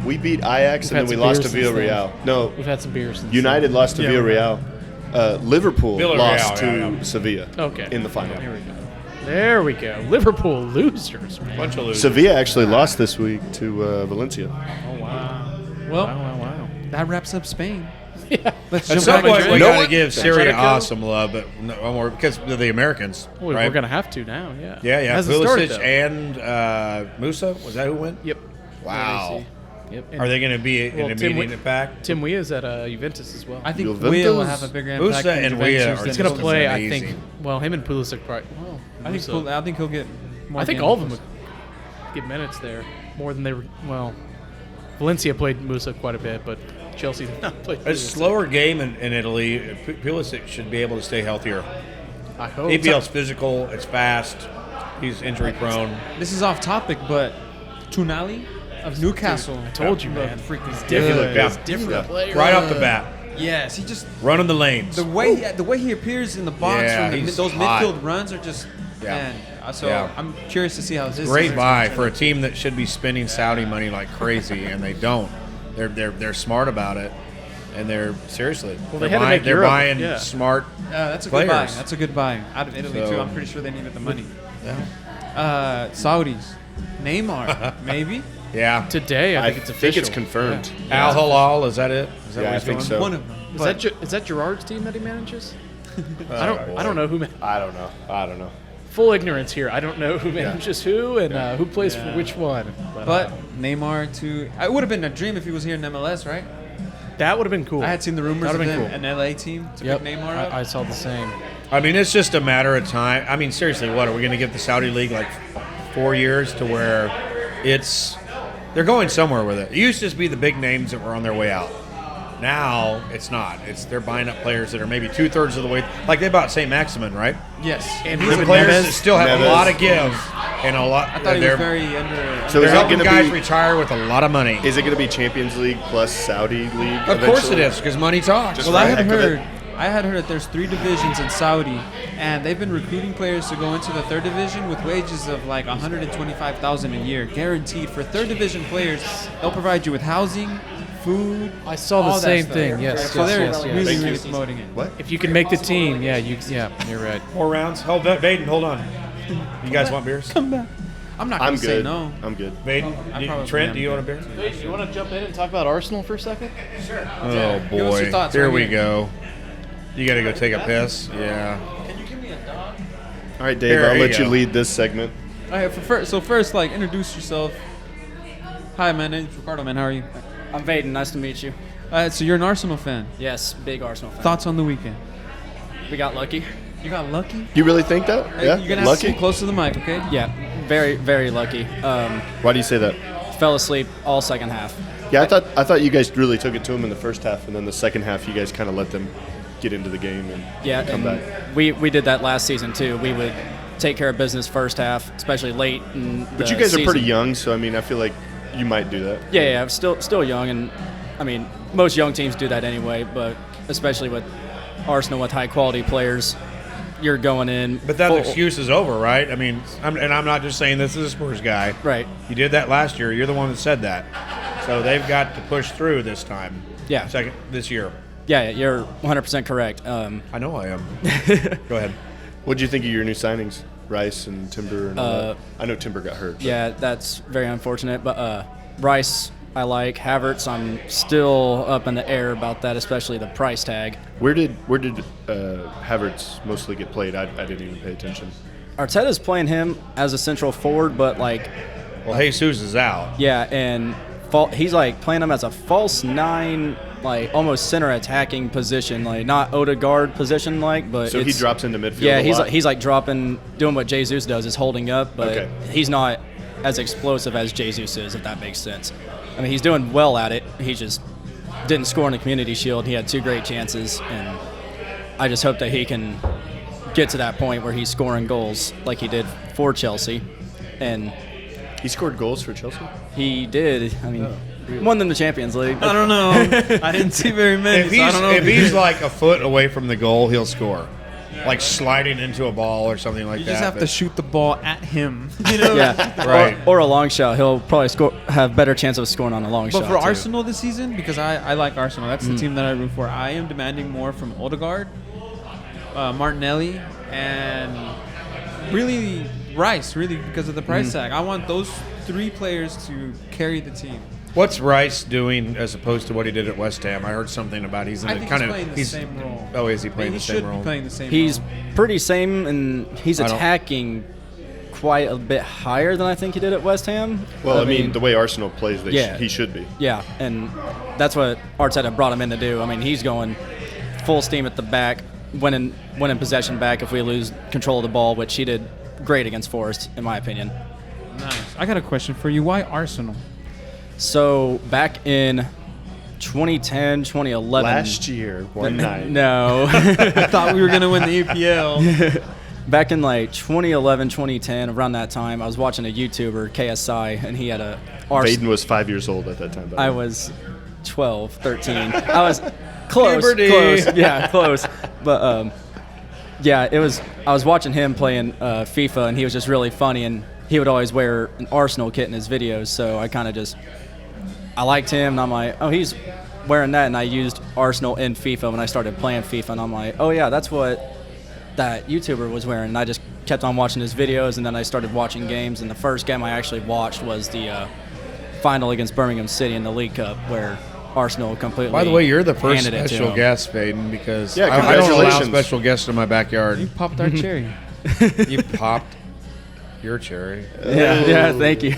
we beat Ajax We've and then had we some lost to beers since then. Villarreal. No, We've had some beers since. United lost to Yeah, Villarreal. Liverpool Villarreal, lost to yeah. Sevilla Okay. in the final. There we go. There we go. Liverpool losers, man. for. Bunch of losers. Sevilla actually lost this week to Valencia. Oh wow. Well, Wow. that wraps up Spain. Yeah. Let's At jump some back point, into we it. got to give Syria Atletico? some love, but no more because of the Americans, Well, right? We're gonna have to now. Yeah. yeah. Hasn't started, Pulisic though. and Musa. Was that who went? Yep. Wow. Yep. Are they going to be Well, an Tim immediate impact? Tim Weah's at Juventus as well. I think Juventus. Weah will have a bigger impact. Musa than and Weah Juventus are than He's gonna Juventus. play. I amazing. think. Well, him and Pulisic probably. Well, I think Musa. I think he'll get. More I think game all of them minutes. would get minutes there more than they were. Well, Valencia played Musa quite a bit, but Chelsea did not play. It's a Pulisic. slower game in Italy. Pulisic should be able to stay healthier. I hope. EPL's physical. It's fast. He's injury prone. This is off topic, but Tonali of Newcastle. I told you, looked man. freaking He's good. different. Yeah. He's different Yeah. player. Right off the bat, Yes, he just running the lanes. the way he appears in the box Yeah, from he's those hot. midfield runs are just Yeah. man. So Yeah. I'm curious to see how this Great season's buy gonna for a turn team that should be spending Saudi money like crazy, and they don't. They're smart about it, and they're seriously. Well, they're they had to buying, make they're Europe, buying yeah. smart. that's a good buy. players. That's a good buy out of Italy So- too. I'm pretty sure they needed the money. Yeah. Saudis Neymar, maybe. Yeah. Today, I think it's official. it's confirmed. Al Hilal, is that it? Is that Yeah, where I he's think going? so. One of them. Is that Gerard's team that he manages? I don't know who. I don't know. Full ignorance here. I don't know who manages who and who plays for which one. But Neymar too. It would have been a dream if he was here in MLS, right? That would have been cool. I had seen the rumors That of would've him, been cool. an LA team to pick Neymar up. I saw the same. I mean, it's just a matter of time. I mean, seriously, what are we going to give the Saudi League like 4 years to where they're going somewhere with it? It used to just be the big names that were on their way out. Now it's not. They're buying up players that are maybe 2/3 of the way. Like they bought St. Maximin, right? Yes. And he's The a players Neves. that still have Neves. a lot of give and a lot. I thought he was they're very under. So they're is it helping going guys to be? retire with a lot of money. Is it going to be Champions League plus Saudi League? Of course it eventually? is, because money talks. Just Well, I for the had heck of it? heard. I had heard that there's 3 divisions in Saudi, and they've been recruiting players to go into the 3rd division with wages of like $125,000 a year, guaranteed. For 3rd division players, they'll provide you with housing, food. I saw the all that same stuff. thing. Yes. So they're yes. really, Thank really you. promoting it. What? If you can make the team, yeah, you're right. More rounds. Hold that, Baden. Hold on. You guys want beers? Come back. I'm not I'm gonna say good. no. I'm good. Baden, I probably Trent, am do you good. want a beer? Hey, you want to jump in and talk about Arsenal for a second? Oh Give us your boy, thoughts here right we here. go. You got to go take a piss. Yeah. All right, Dave. Here I'll you let you go. lead this segment. All right. First, like, introduce yourself. Hi, my name's Ricardo. Man, how are you? I'm Vaden. Nice to meet you. So you're an Arsenal fan. Yes, big Arsenal fan. Thoughts on the weekend? We got lucky. You got lucky. You really think that? Yeah. You're gonna have to Lucky. sit close to the mic, okay? Yeah, very, very lucky. Why do you say that? Fell asleep all second half. Yeah, I thought you guys really took it to them in the first half, and then the second half you guys kind of let them get into the game and Yeah, come and back. we did that last season too. We would take care of business first half, especially late in the But you guys are pretty season. young, so I mean, I feel like you might do that. Yeah, still young, and I mean most young teams do that anyway. But especially with Arsenal with high quality players, you're going in. But that full- excuse is over, right? I mean, I'm not just saying this is a Spurs guy. Right. You did that last year. You're the one that said that. So they've got to push through this time. Yeah. This year. Yeah, you're 100% correct. I know I am. Go ahead. What do you think of your new signings, Rice and Timber? And all that? I know Timber got hurt. but- Yeah, that's very unfortunate. But Rice, I like. Havertz, I'm still up in the air about that, especially the price tag. Where did Havertz mostly get played? I didn't even pay attention. Arteta's playing him as a central forward, but like, Well, Jesus is out. yeah, and he's like playing him as a false 9, like almost center attacking position, like not Odegaard position, like. But So he it's- drops into midfield. Yeah, a lot? he's like dropping, doing what Jesus does, is holding up, but Okay. he's not as explosive as Jesus is, if that makes sense. I mean, he's doing well at it. He just didn't score in the Community Shield. He had 2 great chances, and I just hope that he can get to that point where he's scoring goals like he did for Chelsea, and He scored goals for Chelsea. he did. I mean, won them the Champions League. I don't know. I didn't see very many. If so I don't know. he's like a foot away from the goal, he'll score. Like sliding into a ball or something like you that. just have but- to shoot the ball at him. You know? Yeah, Right. Or a long shot. He'll probably have better chance of scoring on a long But shot. for too. Arsenal this season, because I like Arsenal, that's the team that I root for. I am demanding more from Odegaard, Martinelli, and really Rice. Really, because of the price tag. I want those 3 players to carry the team. What's Rice doing as opposed to what he did at West Ham? I heard something about he's in I a think kind he's of playing the same role. Oh, is he playing he the same should role? be playing the same He's role. pretty same, and he's I don't- attacking quite a bit higher than I think he did at West Ham. Well, I mean, the way Arsenal plays, Yeah. he should be. Yeah, and that's what Arteta brought him in to do. I mean, he's going full steam at the back, winning possession back if we lose control of the ball, which he did great against Forest, in my opinion. Nice. I got a question for you. Why Arsenal? So back in 2010, 2011. Last year, one night. No. I thought we were going to win the EPL. Back in like 2011, 2010, around that time, I was watching a YouTuber, KSI, and he had a Baden was 5 years old at that time. by the I way. was 12, 13. I was close, Puberty. close. Yeah, close. But yeah, I was watching him playing FIFA, and he was just really funny, and he would always wear an Arsenal kit in his videos. So I liked him, and I'm like, oh, he's wearing that, and I used Arsenal in FIFA when I started playing FIFA, and I'm like, oh yeah, that's what that YouTuber was wearing. And I just kept on watching his videos, and then I started watching games. And the first game I actually watched was the final against Birmingham City in the League Cup, where Arsenal completely. By the way, you're the first handed it to special them. guest, Faden, because Yeah, I don't allow congratulations. special guests in my backyard. You popped our cherry. You popped your cherry. Yeah, thank you.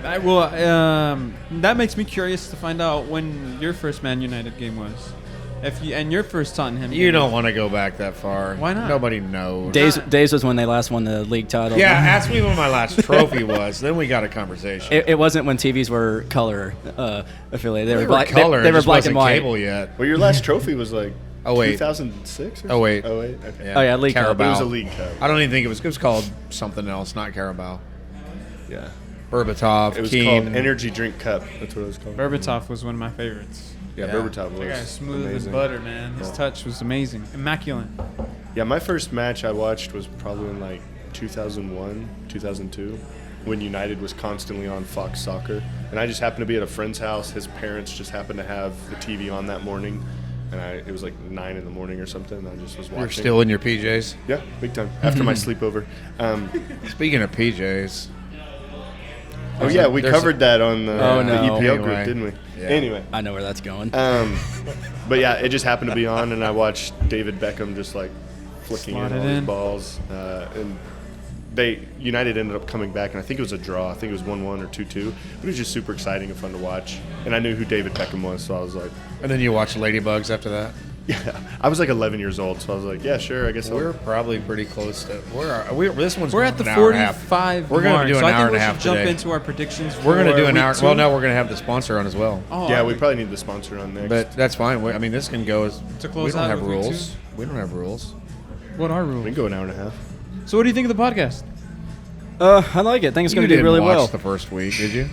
That makes me curious to find out when your first Man United game was. And your first Tottenham game. You don't want to go back that far. Why not? Nobody knows. Days was when they last won the league title. Yeah, ask me when my last trophy was. Then we got a conversation. It wasn't when TVs were color affiliated. They were black. Color. They it were just black wasn't and white. Cable yet. Well, your last trophy was like 08. 2006 or Oh, wait. something? 08? Okay. Oh, yeah, League Cup. Carabao. It was a League Cup. I don't even think it was called something else, not Carabao. Yeah. Berbatov, It was Keane. called Energy Drink Cup. That's what it was called. Berbatov was one of my favorites. Yeah, Yeah. Berbatov was That guy's smooth amazing. as butter, man. His touch was amazing. Immaculate. Yeah, my first match I watched was probably in like 2001, 2002, when United was constantly on Fox Soccer. And I just happened to be at a friend's house. His parents just happened to have the TV on that morning. And it was like 9 in the morning or something. And I just was watching. You're still in your PJs. Yeah, big time. After my sleepover. Speaking of PJs, Oh, yeah, we there's covered that on the, Oh, no. the EPL Anyway. group, didn't we? Yeah. Anyway. I know where that's going. But yeah, it just happened to be on, and I watched David Beckham just like flicking Slot in it all his in. balls. And United ended up coming back, and I think it was a draw. I think it was 1-1 or 2-2. But it was just super exciting and fun to watch. And I knew who David Beckham was, so I was like, and then you watch Ladybugs after that. yeah. I was like 11 years old, so I was like, yeah, sure, I guess We're I'll. probably pretty close to. Where are we? This one's We're at the an hour and a half. 45 We're gonna mark, do an so I hour think and we a half should jump today. into our predictions. We're gonna for do an week hour. 2. Well, no, we're gonna have the sponsor on as well. Oh, Yeah, are we probably need the sponsor on next. But that's fine. I mean, this can go as To close we don't out have with week rules. We don't have rules. What are we rules? can go an hour and a half. So what do you think of the podcast? I like it. I think it's You going to do didn't really watch well. the first week, did you?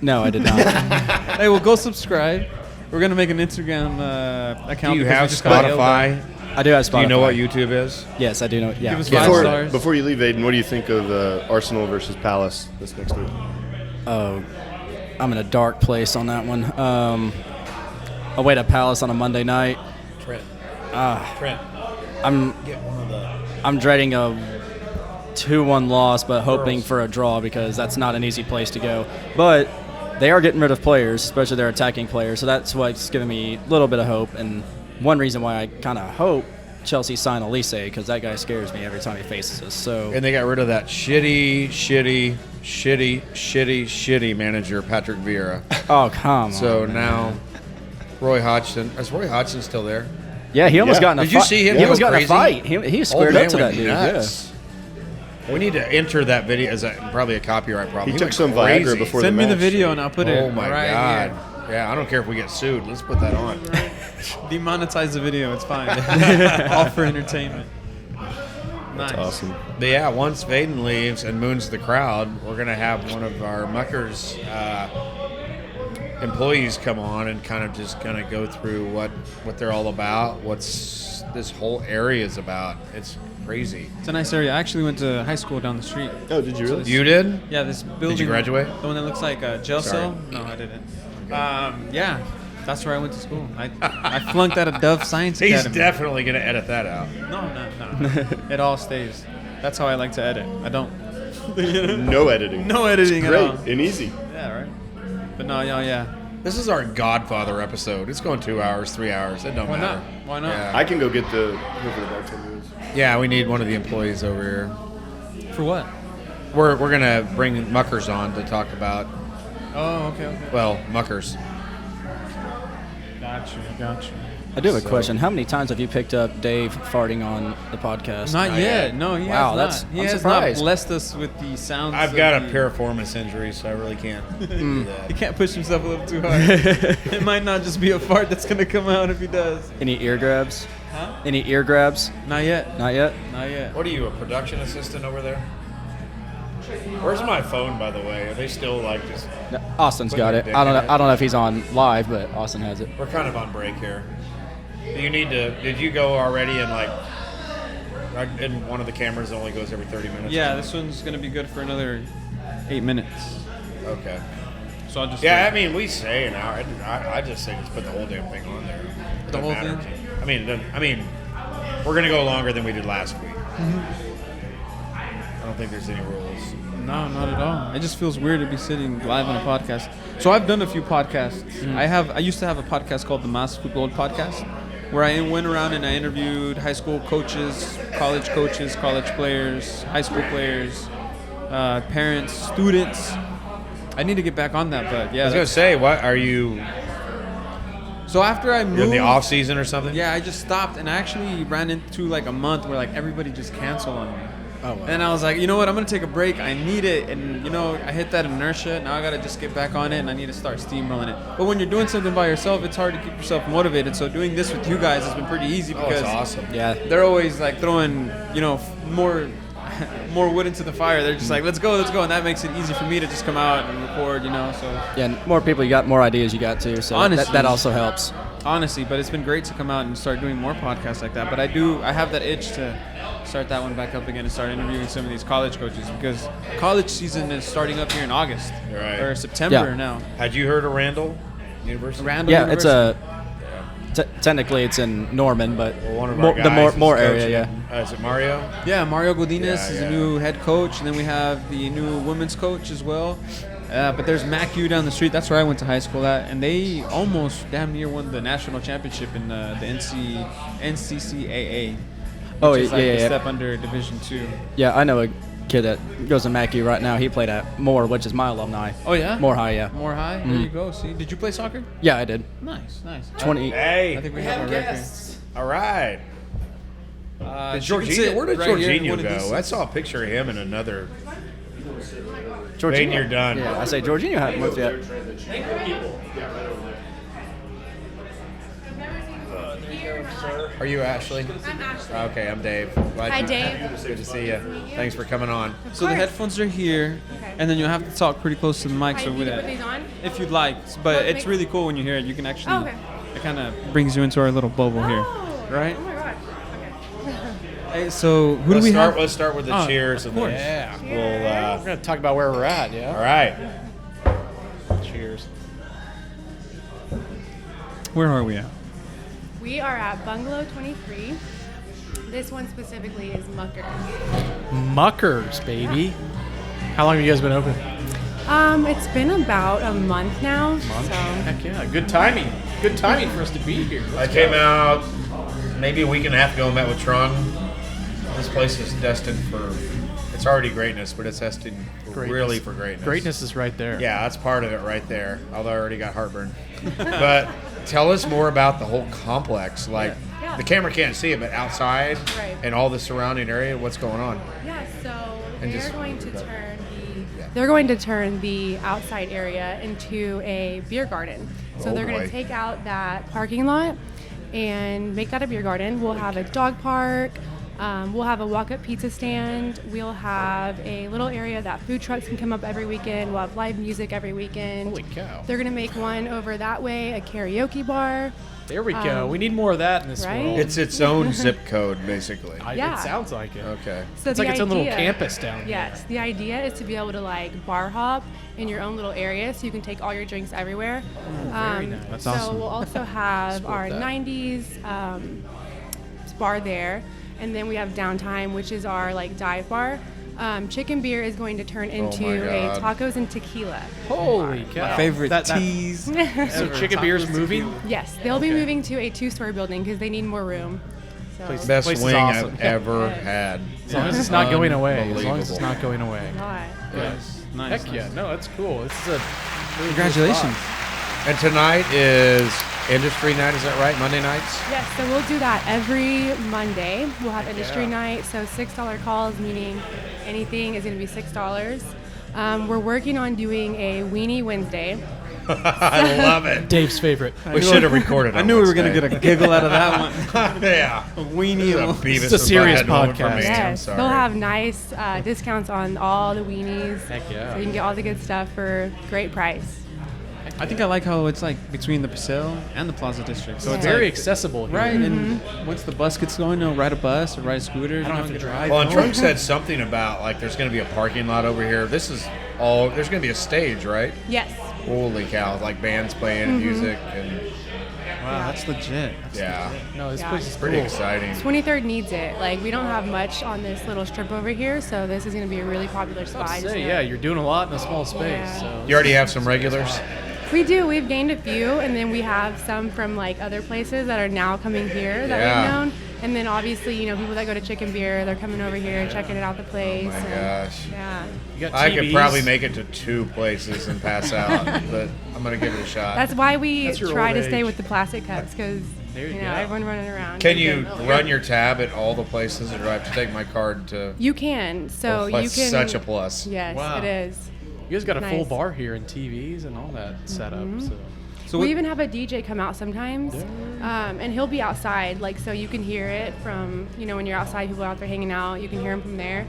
No, I did not. Hey, well, go subscribe. We're gonna make an Instagram account. Do you because have we just got yelled at. Spotify? I do have Spotify. Do you know what YouTube is? Yes, I do know. Yeah. Give us 5 Before, stars. before you leave, Aiden, what do you think of Arsenal versus Palace this next week? Oh, I'm in a dark place on that one. Away to Palace on a Monday night. Trent. I'm Get one of the. I'm dreading a 2-1 loss, but hoping for a draw because that's not an easy place to go. But they are getting rid of players, especially their attacking players, so that's what's giving me a little bit of hope. And one reason why I kind of hope Chelsea sign Elise, because that guy scares me every time he faces us. So And they got rid of that shitty manager, Patrick Vieira. oh come So on. now, Roy Hodgson. Is Roy Hodgson still there? Yeah, he almost Yeah. got in a Did you fight. see him He go almost got in a crazy? fight. He squared Old up to man that went dude. nuts. We need to enter that video as probably a copyright problem. He took went some crazy. Viagra before Send the me match. the video and I'll put it Oh my right god! Yeah, I don't care if we get sued. Let's put that on. here. Demonetize the video. It's fine. All for entertainment. Nice. Awesome. But yeah, once Vaden leaves and moons the crowd, we're gonna have one of our Muckers employees come on and kind of just kind of go through what they're all about, what's this whole area is about. It's crazy. It's a nice area. I actually went to high school down the street. Oh, did you really? You did? Yeah, this building. graduate? The one that looks like a jail cell? No, I didn't. Yeah, that's where I went to school. I flunked out of Dove Science He's Academy. definitely gonna edit that out. No. It all stays. That's how I like to edit. I don't. No editing. No editing Great at all. and easy. Yeah, right. But no, yeah. This is our Godfather episode. It's going 2 hours, 3 hours. It don't Why matter. not? Why not? Yeah. I can go get whoever the bartender is. Yeah, we need one of the employees over here. For what? We're gonna bring Muckers on to talk about, Oh, okay. well, Muckers. Gotcha. I do have a question. How many times have you picked up Dave farting on the podcast? Not Not yet. yet. No, he Wow, has not. He I'm has surprised. not blessed us with the sounds. I've of got a the- piriformis injury, so I really can't do that. He can't push himself a little too hard. It might not just be a fart that's gonna come out if he does. Any ear grabs? Huh? Any ear grabs? Not yet. Not yet. Not yet. What are you, a production assistant over there? Where's my phone, by the way? Are they still like just? No, Austin's Put got your it. dick I don't in know. it. I don't know if he's on live, but Austin has it. We're kind of on break here. You need to. Did you go already and like? And one of the cameras only goes every 30 minutes. Yeah, this one's gonna be good for another 8 minutes. Okay. So I'll just. Yeah, I mean, we say an hour. I just say just put the whole damn thing on there. The whole thing? I mean, We're going to go longer than we did last week. I don't think there's any rules. No, not at all. It just feels weird to be sitting live on a podcast. So I've done a few podcasts. I used to have a podcast called the Mas Football Podcast, where I went around and I interviewed high school coaches, college players, high school players, parents, students. I need to get back on that, but yeah. I was going to say, what are you? So after I moved, You're in the off season or something? yeah, I just stopped, and I actually ran into like a month where like everybody just canceled on me. Oh, wow. And I was like, you know what? I'm gonna take a break. I need it, and I hit that inertia. Now I gotta just get back on it, and I need to start steamrolling it. But when you're doing something by yourself, it's hard to keep yourself motivated. So doing this with you guys has been pretty easy Oh, because it's awesome. Yeah. they're always like throwing, more wood into the fire. They're just like, let's go, and that makes it easy for me to just come out and record. So Yeah, and more people you got, more ideas you got too. So Honestly. that also helps. honestly, but it's been great to come out and start doing more podcasts like that. But I have that itch to start that one back up again and start interviewing some of these college coaches because college season is starting up here in August Right. or September Yeah. now. Had you heard of Randall University? Randall Yeah, University. technically it's in Norman, but Well, one of our the guys more is area, coaching. yeah. Is it Mario? Yeah, Mario Godinez Yeah, is yeah. a new head coach, and then we have the new women's coach as well. But there's MacU down the street. That's where I went to high school at, and they almost damn near won the national championship in the NCCAA. Oh, which is like yeah, the yeah. step under Division II. Yeah, I know a kid that goes to Mackey right now. He played at Moore, which is my alumni. Oh yeah, Moore High, yeah. More high. There you go. See, did you play soccer? Yeah, I did. Nice. 20. Hey. I think we have our record. All right. Did you can Jorginho, sit where did right here in Jorginho one of go? these I seats. saw a picture of him in another. Jorginho. Wayne, you're done. Yeah, I say Jorginho hadn't moved yet. Are you Ashley? I'm Ashley. Okay, I'm Dave. Glad Hi, you- Dave. Good to see you. Thanks for coming on. So the headphones are here, Okay. and then you'll have to talk pretty close to the mic. Hi, So you with can it, put these on? if you'd like, but Oh, it's make- really cool when you hear it. You can actually, Oh, okay. it kind of brings you into our little bubble here, right? Oh my god. Okay. Hey, so who Let's do we start. have? Let's start with the Oh, cheers. of and course. then Yeah. we'll. We're going to talk about where we're at, yeah? All right. Cheers. Where are we at? We are at Bungalow 23. This one specifically is Muckers. Muckers, baby. How long have you guys been open? It's been about a month now. So Heck yeah, good timing. Good timing for us to be here. I came out maybe a week and a half ago and met with Trung. This place is destined for. It's already greatness, but it's destined really for greatness. Greatness is right there. Yeah, that's part of it right there. Although I already got heartburn. But tell us more about the whole complex. Like Yeah. the camera can't see it, but outside Right. and all the surrounding area, what's going on? yeah, so And they're just- going to turn the outside area into a beer garden. So Oh, they're going boy. to take out that parking lot and make that a beer garden. We'll have a dog park. We'll have a walk-up pizza stand. We'll have a little area that food trucks can come up every weekend. We'll have live music every weekend. Holy cow. They're going to make one over that way, a karaoke bar. There we go. We need more of that in this right? world. It's its own zip code, basically. Yeah. It sounds like it. Okay. So It's the like its own little idea- campus down here. Yes, the idea is to be able to like bar hop in your own little area, so you can take all your drinks everywhere. very nice. That's so awesome. we'll also have our that. 90s bar there, and then we have Downtime, which is our like dive bar. Chicken Beer is going to turn into my a God. tacos and tequila. Holy cow. My favorite That- teas. So Chicken Beer's moving? Yes, they'll be Okay. moving to a 2-story building because they need more room. So, Please. Best Place is wing awesome. I've ever Yes. had. As long as it's not going away. As long as it's Unbelievable. not going away. God. Yes. Nice. Heck yeah. No, that's cool. This is a really cool Congratulations. spot. And tonight is industry night, is that right? Monday nights? Yes, so we'll do that every Monday. We'll have industry yeah. night, so $6 calls, meaning anything is going to be $6. We're working on doing a Weenie Wednesday. I love it. Dave's favorite. We should have recorded. I knew we were gonna get a giggle out of that one. yeah. A weenie. Beavis It's a and serious Butthead moment for podcast. me. I'm Yes, sorry. they'll have nice discounts on all the weenies. Heck yeah. So you can get all the good stuff for great price. I think I like how it's like between the Paseo and the Plaza District. So It's it's very like, accessible here. right. And once the bus gets going, you'll ride a bus or ride a scooter. I don't have to drive. Well, and Trunk said something about like there's going to be a parking lot over here. This is all. There's going to be a stage, right? Yes, holy cow! Like bands playing music and Wow, that's legit. yeah, No, this Yeah. place is pretty cool. exciting. 23rd needs it. Like, we don't have much on this little strip over here, so this is going to be a really popular spot. I just Say, know yeah, it. you're doing a lot in a small space. Yeah. So You already have some regulars. We do. We've gained a few, and then we have some from like other places that are now coming here that Yeah. we've known. And then obviously, people that go to Chicken Beer, they're coming over here and checking out the place. Oh my and- gosh. Yeah. you got I could TVs. probably make it to 2 places and pass out, but I'm gonna give it a shot. That's why we That's your try old to stay age. with the plastic cups because There you go. everyone running around. Can you run your tab at all the places, or do I have to take my card to? You can. So Well, you that's can. such a plus. Yes, Wow. it is. You guys got a full Nice. bar here and TVs and all that setup. So So We what- even have a DJ come out sometimes, and he'll be outside, like so you can hear it from when you're outside, people are out there hanging out. You can hear him from there,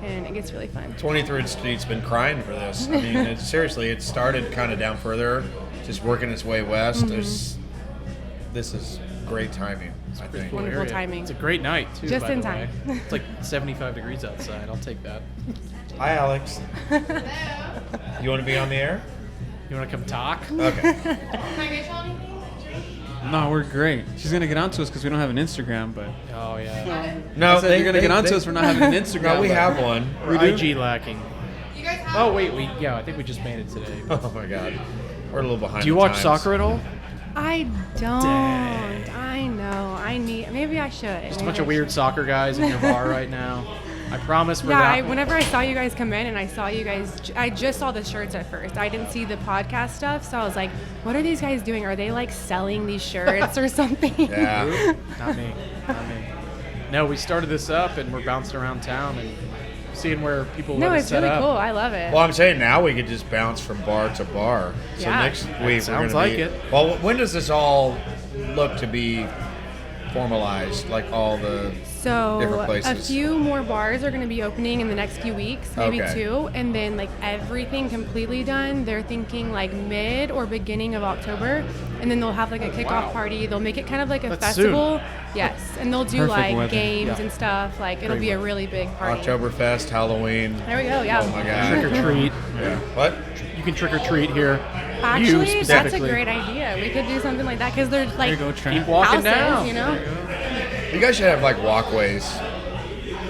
and it gets really fun. 23rd Street's been crying for this. I mean, seriously, it started kind of down further, just working its way west. This is great timing, I think. Wonderful area. timing. It's a great night too. Just by in the time. way. It's like 75 degrees outside. I'll take that. Hi, Alex. You want to be on the air? You want to come talk? Okay. No, we're great. She's gonna get onto us because we don't have an Instagram, but Oh yeah. No, I said you're gonna get onto us for not having an Instagram. No, we but- have one. We're IG lacking. Oh wait, I think we just made it today. Oh my God, we're a little behind. Do you the watch times. soccer at all? I don't. Dang. I know. Maybe I should. Just a bunch of weird soccer guys in your bar right now. I promise for Yeah, that. whenever I saw you guys come in and I saw you guys, I just saw the shirts at first. I didn't see the podcast stuff, so I was like, what are these guys doing? Are they like selling these shirts or something? Yeah. Not me. Not me. No, we started this up and we're bouncing around town and seeing where people No, let us it's set really up. cool. I love it. Well, I'm saying now we could just bounce from bar to bar. So Yeah. next week we're sounds gonna like be. it. Well, when does this all look to be formalized? Like all the So different a places. few more bars are going to be opening in the next few weeks, maybe Okay. 2, and then like everything completely done. They're thinking like mid or beginning of October, and then they'll have like a kickoff party. They'll make it kind of like a That's festival. Yes, and they'll do Perfect like weather. games Yeah. and stuff. Like it'll be a really big party. Oktoberfest, Halloween. There we go. Yeah. Oh my God. Trick or treat. Yeah. What? You can trick or treat here. You Actually, that's a specifically. great idea. We could do something like that because they're There like you go, Trent. Keep walking houses, down. You guys should have like walkways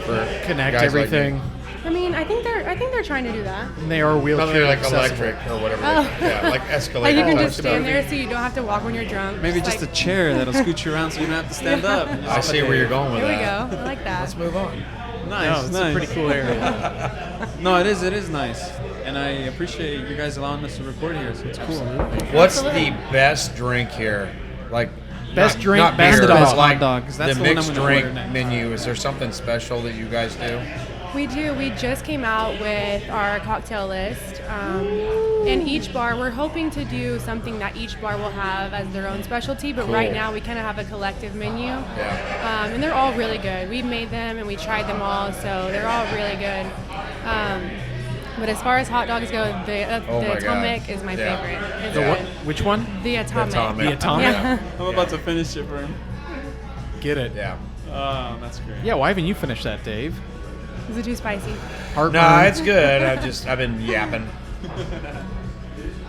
for Connect guys like everything. me. I mean, I think they're trying to do that. And they are wheelchair Probably like accessible. electric or whatever. Oh. Yeah, like Like escalator. you can type just stuff. stand there so you don't have to walk when you're drunk. Maybe just a like, chair that'll scoot you around so you don't have to stand up. and I just- see where you're going with There we that. go. I like that. Let's move on. Nice, No, it's nice. a pretty cool area. No, it is nice, and I appreciate you guys allowing us to record here. So it's cool. What's Absolutely. the best drink here? Like Best drink, not best beer, dog. but Hot like dog, 'cause that's the the one I'm mixed gonna order drink next. menu. Is there something special that you guys do? We do. We just came out with our cocktail list. And each bar, we're hoping to do something that each bar will have as their own specialty. But right Cool. now, we kind of have a collective menu. Yeah. And they're all really good. We've made them and we tried them all, so they're all really good. But as far as hot dogs go, the Oh my God. Atomic is my Yeah. favorite. It's The what? good. Which one? The Atomic. Atomic. The Atomic? Yeah. I'm about to finish it for him. Get it. Yeah. Oh, that's great. Yeah, why haven't you finished that, Dave? Is it too spicy? Heartburn? No, it's good. I've been yapping.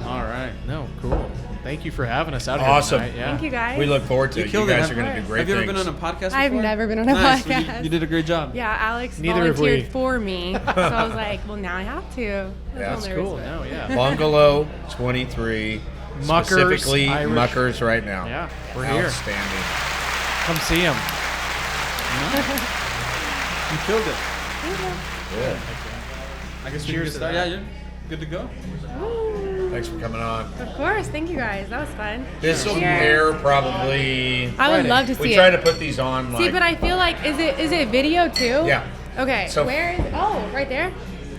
All right. No, cool. Thank you for having us out Awesome. here tonight. Yeah. Thank you guys. We look forward to it. You killed it. guys are going to do great Have you ever things. been on a podcast before? I've never been on a Nice. Well, podcast. You did a great job. Yeah, Alex Neither have volunteered we. for me, so I was like, well, now I have to. I was a Yeah, little it's nervous, Cool. but- No, yeah. Bungalow 23. Muckers, Specifically, Irish. Muckers right now. Yeah, we're here. Outstanding. Come see him. You killed it. Good. I guess Cheers we to can start. that. Yeah, you're good to go. Thanks for coming on. Of course, thank you guys. That was fun. This will Cheers. air probably. I would Friday. love to see We try it. to put these on like. See, but I feel like is it video too? Yeah. Okay. So- where is? Oh, right there.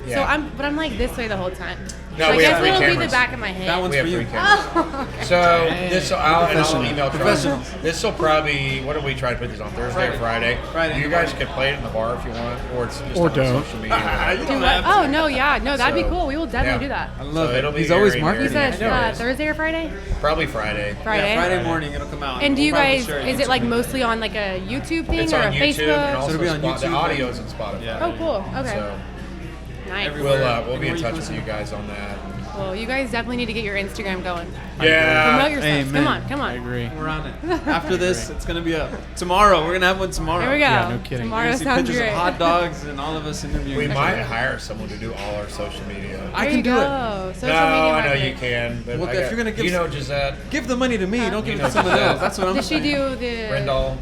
So Yeah. I'm like this way the whole time. No, so I we have guess three it'll be cameras. the back of my head. That one's we have for you. 3 cameras. Oh, okay. So this I'll Professional. email Charlie. Professionals. This will probably what do we try to put these on Thursday or Friday? Friday. You guys can play it in the bar if you want, or it's just Or on don't. social media. Do what? Oh no, yeah, no, that'd be So, cool. We will definitely yeah. do I that. love So it'll it. be He's always airing marketing. You here. said I know it is. Thursday or Friday? Probably Friday. Friday. Yeah, Friday morning it'll come out. And do you We'll probably guys? share it Is it YouTube. like mostly on like a YouTube thing It's or on a YouTube Facebook? and also So it'll be on the YouTube. audio is on Spotify. Yeah. Oh, cool. Okay. So Nice. Everywhere. we'll be in Anywhere you touch can with you guys on that. Well, you guys definitely need to get your Instagram going. Yeah. Promote yourselves. Amen. Come on. I agree. We're on it. After this, it's gonna be up. Tomorrow, we're gonna have one tomorrow. Here we go. Yeah, no kidding. Tomorrow You're gonna see sounds pictures great. of hot dogs and all of us interviewing. We each might other. hire someone to do all our social media. There I can you do go. it. Social No, media I know marketing. you can. But Well, I if got- you're gonna give you know s- Gisette, Give the money to me. Don't give You it know to someone Gisette. else. That's what I'm Does she saying. do the Brindle,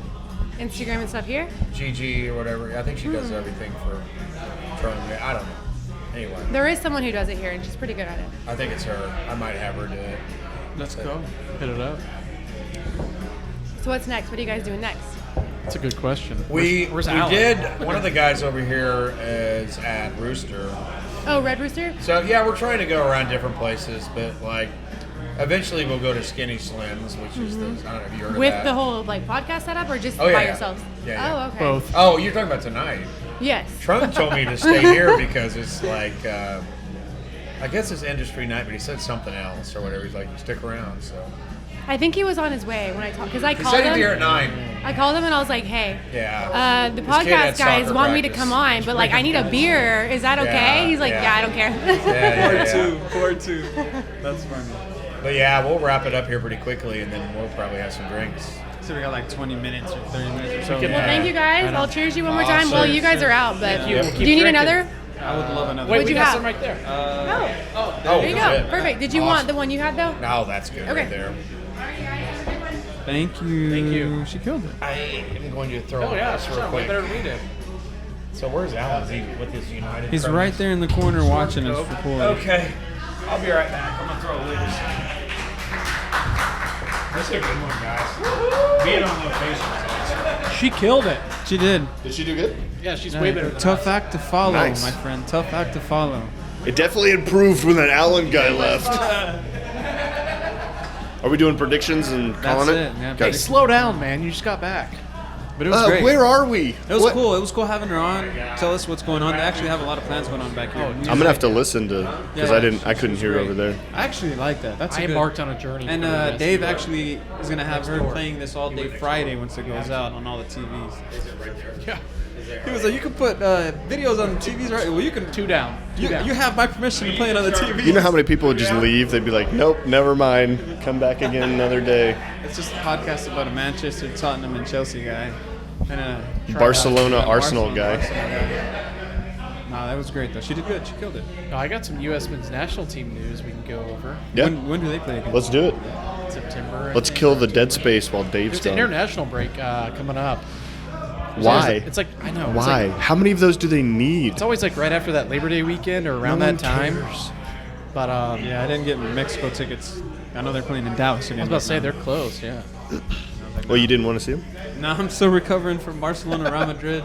Instagram and stuff here? Gigi, or whatever. I think she does everything for Tron. I don't know. Anyway, There is someone who does it here, and she's pretty good at it. I think it's her. I might have her do it. Let's go. Hit it up. So what's next? What are you guys doing next? That's a good question. We Where's Alan? did. One of the guys over here is at Rooster. Oh, Red Rooster? So yeah, we're trying to go around different places, but like eventually we'll go to Skinny Slims, which is the, I don't know if you heard of With that. the whole like podcast setup, or just Oh, yeah, by yeah. yourselves? Yeah, yeah. Oh, okay. Both. Oh, you're talking about tonight. Yes. Trump told me to stay here because it's like, I guess it's industry night, but he said something else or whatever. He's like, stick around. So I think he was on his way when I talked, because I he called said he'd be here at him. 9. I called him and I was like, hey, Yeah. the His kid had podcast guys soccer want me to practice. come on, but like I need a beer. Is that okay? Yeah, He's like, yeah. yeah, I don't care. Yeah. Part two. That's funny. But yeah, we'll wrap it up here pretty quickly, and then we'll probably have some drinks. So we got like 20 minutes or 30 minutes or so. can- Well, thank you guys. I'll cheers you one more time. Awesome. Well, you guys are out, but Thank you. We'll do keep you need drinking. another? I would love another. Wait, What'd we you got have? some right there. Oh, Oh, there you go. shit. Perfect. Did you Awesome. want the one you had though? No, that's good Okay. right there. Thank you. Thank you. She killed it. I am going to throw Oh yeah, this real sure. quick. Better read it. So where's Alan? Is he with his United? He's Cronies? right there in the corner watching us record. Okay. I'll be right back. I'm going to throw a lid. That's a good one, guys. Being on location is awesome. She killed it. She did. Did she do good? Yeah, she's way better than Tough us. act to follow, Nice. my friend. Tough act to follow. It definitely improved when that Allen guy left. Are we doing predictions and calling That's it? it, yeah. Okay. Hey, slow down, man. You just got back. But it was great. Where are we? It was What- cool. It was cool having her on. Tell us what's going on. They actually have a lot of plans going on back here. I'm gonna have to listen to because Yeah. I couldn't hear Great. over there. I actually like that. That's a I good. embarked on a journey. And for the rest Dave of actually is gonna have her playing this all day Friday once it goes out on all the TVs. Yeah. He was like, "You can put videos on the TVs, right? Well, you can. Two down. You have my permission to play it on the TV." You know how many people would just leave? They'd be like, "Nope, never mind. Come back again another day." It's just a podcast about a Manchester, Tottenham, and Chelsea guy, and a Barcelona, Arsenal guy. No, that was great though. She did good. She killed it. Oh, I got some U.S. men's national team news we can go over. Yeah, When do they play again? let's do it. September. Let's kill the dead space while Dave's There's an gone. international break coming up. Why? It's like I know. It's Why? like- How many of those do they need? It's always like right after that Labor Day weekend or around No one that time. cares. But Yeah, I didn't get Mexico tickets. I know they're playing in Dallas again. I was about to say they're closed. Yeah. Well, you didn't want to see them? No, I'm still recovering from Barcelona, Real Madrid.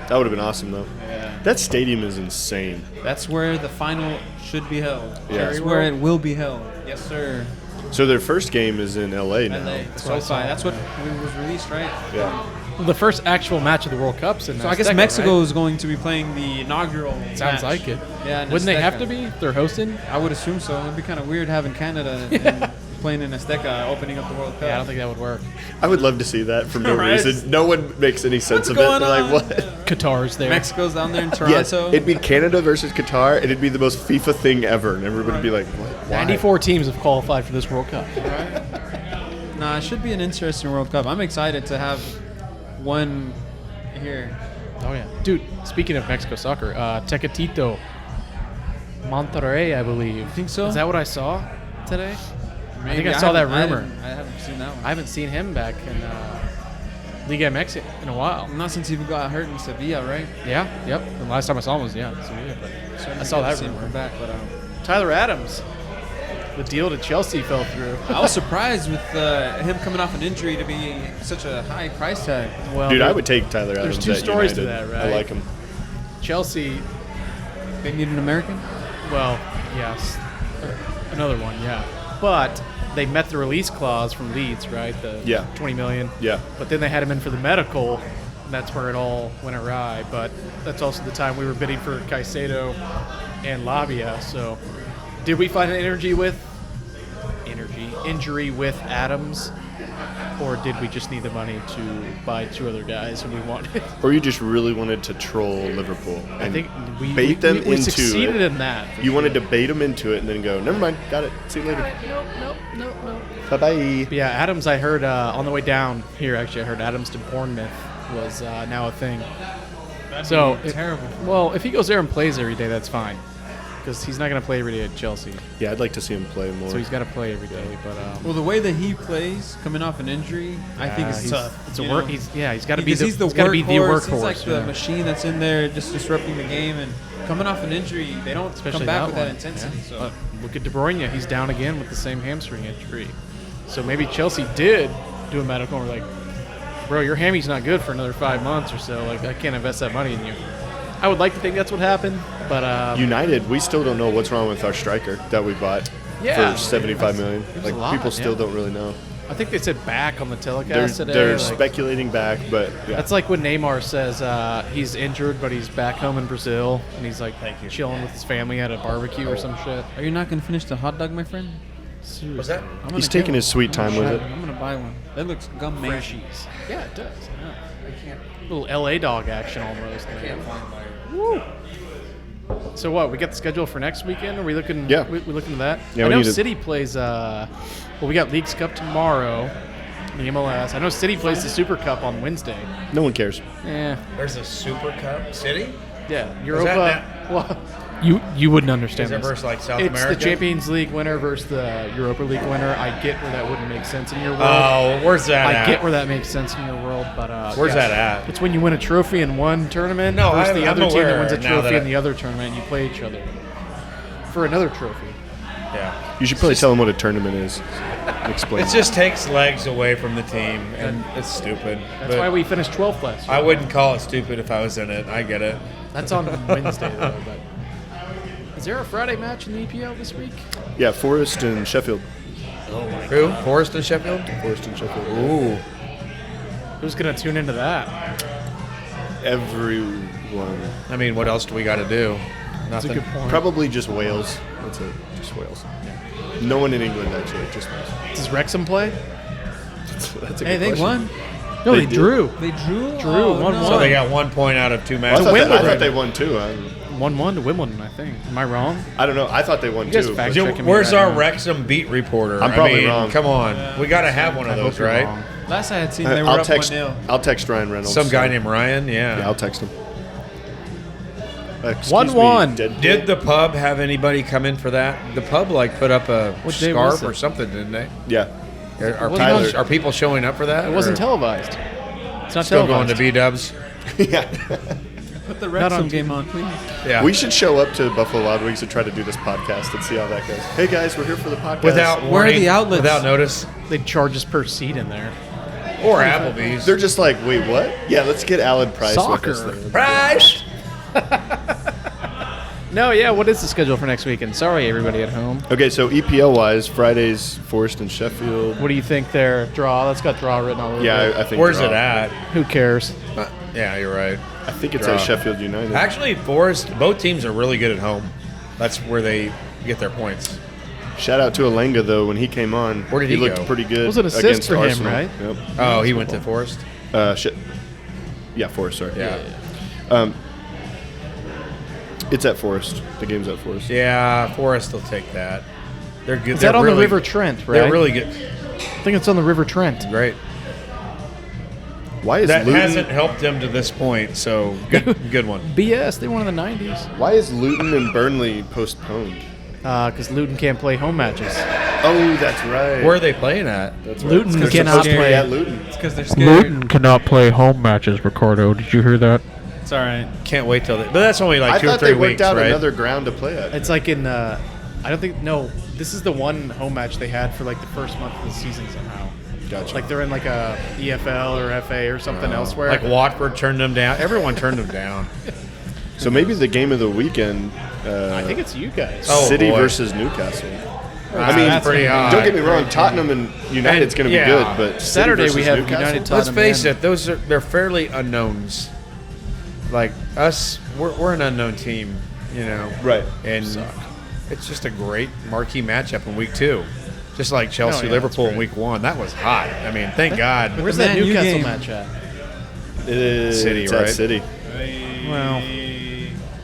That would have been awesome, though. Yeah. That stadium is insane. That's where the final should be held. Yeah. That's where it will be held. Yes, sir. So their first game is in LA now. LA. That's what I SoFi. saw. That's what was released, right? Yeah. Well, the first actual match of the World Cup's in So I guess Azteca, Mexico right? is going to be playing the inaugural. Sounds match. like it. Yeah. in Wouldn't they have Azteca. to be? They're hosting. I would assume so. It'd be kind of weird having Canada and playing in Azteca, opening up the World Cup. Yeah, I don't think that would work. I would love to see that for no Right? reason. No one makes any sense What's of it. going They're like, on? what? Qatar's there. Mexico's down there in Yes, Toronto. it'd be Canada versus Qatar, and it'd be the most FIFA thing ever, and everybody would be like, what? Why? 94 teams have qualified for this World Cup. Nah, it should be an interesting World Cup. I'm excited to have one here. Oh yeah, dude. Speaking of Mexico soccer, Tecatito, Monterrey, I believe. You think so? Is that what I saw today? I think Maybe. I saw that haven't- rumor. I haven't seen that one. I haven't seen him back in Liga MX in a while. Not since he got hurt in Sevilla, right? Yeah, yep. The last time I saw him was Sevilla, but I saw that Seen rumor. him back, but Tyler Adams, the deal to Chelsea fell through. I was surprised with him coming off an injury to be such a high price tag. Well, Dude, I there- would take Tyler Adams. there's two at stories to United. that, I right? like him. Chelsea. They need an American. Well, yes, another one, yeah. But they met the release clause from Leeds, right? The Yeah. 20 million. Yeah. But then they had him in for the medical, and that's where it all went awry. But that's also the time we were bidding for Caicedo and Labia. So, did we find an injury with Adams? or did we just need the money to buy 2 other guys who we wanted? Or you just really wanted to troll Liverpool. I And think we bait them we into succeeded it. in that. for You wanted sure. to bait them into it and then go, never mind, got it. See you later. Nope. Bye-bye. But yeah, Adams, I heard on the way down here, actually, I heard Adams to Bournemouth was now a thing. That'd be terrible. Well, if he goes there and plays every day, that's fine. Because he's not going to play every day at Chelsea. Yeah, I'd like to see him play more. So he's got to play every day. But Well, the way that he plays, coming off an injury, I think it's tough. It's a you work. know? He's got to be Because the, he's the he's gotta be the workhorse. He's like the yeah. machine that's in there just disrupting the game. And coming off an injury, they don't Especially come back that with one. that intensity. Yeah. So Look at De Bruyne. He's down again with the same hamstring injury. So maybe Chelsea did do a medical and we're like, bro, your hammy's not good for another 5 months or so. Like, I can't invest that money in you. I would like to think that's what happened, but United, we still don't know what's wrong with our striker that we bought Yeah. for $75 million. was Like a lot, people still yeah. don't really know. I think they said back on the telecast today. They're like- speculating back, but yeah. That's like when Neymar says he's injured, but he's back home in Brazil, and he's like chilling with his family at a barbecue or some shit. are you not going to finish the hot dog, my friend? What's that? I'm gonna He's get taking one. his sweet time with it. I'm going to buy one. That looks gum-amazing. Yeah, it does. Yeah. Little LA dog action almost. Woo. So what? We got the schedule for next weekend? Are we looking? Yeah. We looking at that? Yeah, I we know need to- City plays. Well, we got Leagues Cup tomorrow. The MLS. I know City plays the Super Cup on Wednesday. No one cares. Yeah. There's a Super Cup City. Yeah. that Europa. Well, you wouldn't understand Is it this. versus, like, South it's America? the Champions League winner versus the Europa League winner. I get where that wouldn't make sense in your world. Oh, where's that I at? get where that makes sense in your world, but Where's yeah. that at? It's when you win a trophy in one tournament No, versus the I'm other team that aware wins a now trophy that in the other tournament, and you play each other for another trophy. Yeah. You should probably tell them what a tournament is. Explain. It just takes legs away from the team, and it's stupid. That's But why we finished 12th last year. I wouldn't call it stupid if I was in it. I get it. That's on Wednesday, though. But is there a Friday match in the EPL this week? Yeah, Forest and Sheffield. Who? Forest and Sheffield? Forest and Sheffield. Ooh. Who's going to tune into that? Everyone. I mean, what else do we got to do? That's a Nothing. good point. Probably just Wales. That's it. Just Wales. No one in England, actually. Just Wales. Does Wrexham play? That's a Hey, good they question. won. No, They they did. drew. They drew? Drew, Oh, 1-1. So they got 1 point out of 2 I matches. thought, Wimbledon. I thought they won too. 1-1 to Wimbledon, I think. Am I wrong? I don't know. I thought they won You guys too. fact but- check. checking me Where's right our now. Wrexham beat reporter? I'm probably I mean, wrong. Come on. We got to have one of I those, hope you're right? wrong. Last I had seen, they were I'll up text. 1-0. I'll text Ryan Reynolds. Some guy named Ryan? Yeah, Yeah. I'll text him. Excuse 1-1. me, dead Did the pub have anybody come in for that? The pub put up a What day was scarf it? or something, didn't they? Yeah. Are, Tyler- people, are people showing up for that? It wasn't or televised. It's not Still going televised. to B-dubs? Yeah. Put the on Wrexham TV. game on, please. Yeah. We should show up to Buffalo Wild Wings and try to do this podcast and see how that goes. Hey guys, we're here for the podcast. Without Where are warning, the outlets? Without notice. They'd charge us per seat in there. Or Applebee's. They're just like, wait, what? Yeah, let's get Alan Price Soccer. with us. Then. Price! No, yeah. What is the schedule for next weekend? Sorry, everybody at home. Okay, so EPL wise, Fridays Forest and Sheffield. What do you think there? Draw. That's got draw written all over Yeah, it. I think. Where's draw. it at? Who cares? Yeah, you're right. I think it's Draw. at Sheffield United. Actually, Forest, both teams are really good at home. That's where they get their points. Shout out to Alenga though. When he came on, Where did he looked go? pretty good. It was an assist against for him, Arsenal. right? Yep. Oh, he went to Forest? Shit. Yeah, Forest. Sorry. Yeah. It's at Forest. The game's at Forest. Yeah, Forest will take that. They're good. Is that They're on really, the River Trent, right? They're really good. I think it's on the River Trent. Great. Why is That Luton? hasn't helped them to this point, so good one. BS. They won in the 90s. Why is Luton and Burnley postponed? Because Luton can't play home matches. Oh, that's right. Where are they playing at? That's Luton They're cannot supposed to be play. at Luton. It's because they're scared. cannot play home matches, Ricardo. Did you hear that? It's all right. Can't wait till they. But that's only like I 2 or thought 3 they worked weeks, out right? another ground to play at. It's like in, I don't think, no, this is the one home match they had for like the first month of the season somehow. Gotcha. Like they're in like a EFL or FA or something elsewhere. Like Watford turned them down. Everyone turned them down. So maybe the game of the weekend. I think it's you guys. Oh, City boy. versus Newcastle. I mean, that's pretty gonna be- high. Don't get me wrong, Tottenham and United's going to be Yeah. good, but City Saturday we versus have Newcastle? United Let's Tottenham face and- it; they're fairly unknowns. Like us, we're an unknown team, you know. Right. And it's just a great marquee matchup in week 2. Just like Chelsea, yeah, Liverpool that's in week 1. That was hot. I mean, thank God. Where's The that Man U Newcastle game. match at? City, It's right? at City. Well,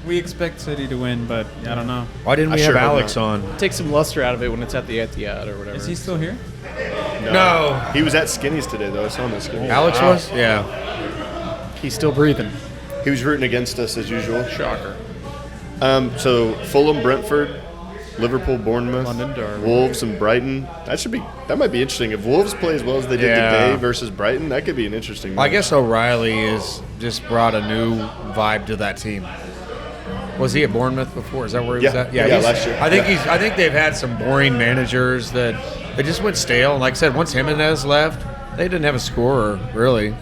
we expect City to win, but I don't know. Why didn't we I have sure hope Alex not. on? Take some luster out of it when it's at the Etihad or whatever. Is he still here? No. He was at Skinny's today, though. I saw him at Skinny's. Alex was? Yeah. He's still breathing. He was rooting against us as usual. Shocker. So Fulham, Brentford, Liverpool, Bournemouth, London, Derby. Wolves, and Brighton. That might be interesting. If Wolves play as well as they did Yeah. today versus Brighton, that could be an interesting I match. guess O'Reilly is just brought a new vibe to that team. Was he at Bournemouth before? Is that where he was Yeah. at? Yeah, he's- last year. I think Yeah. I think they've had some boring managers that they just went stale. And like I said, once Jimenez left, they didn't have a scorer really.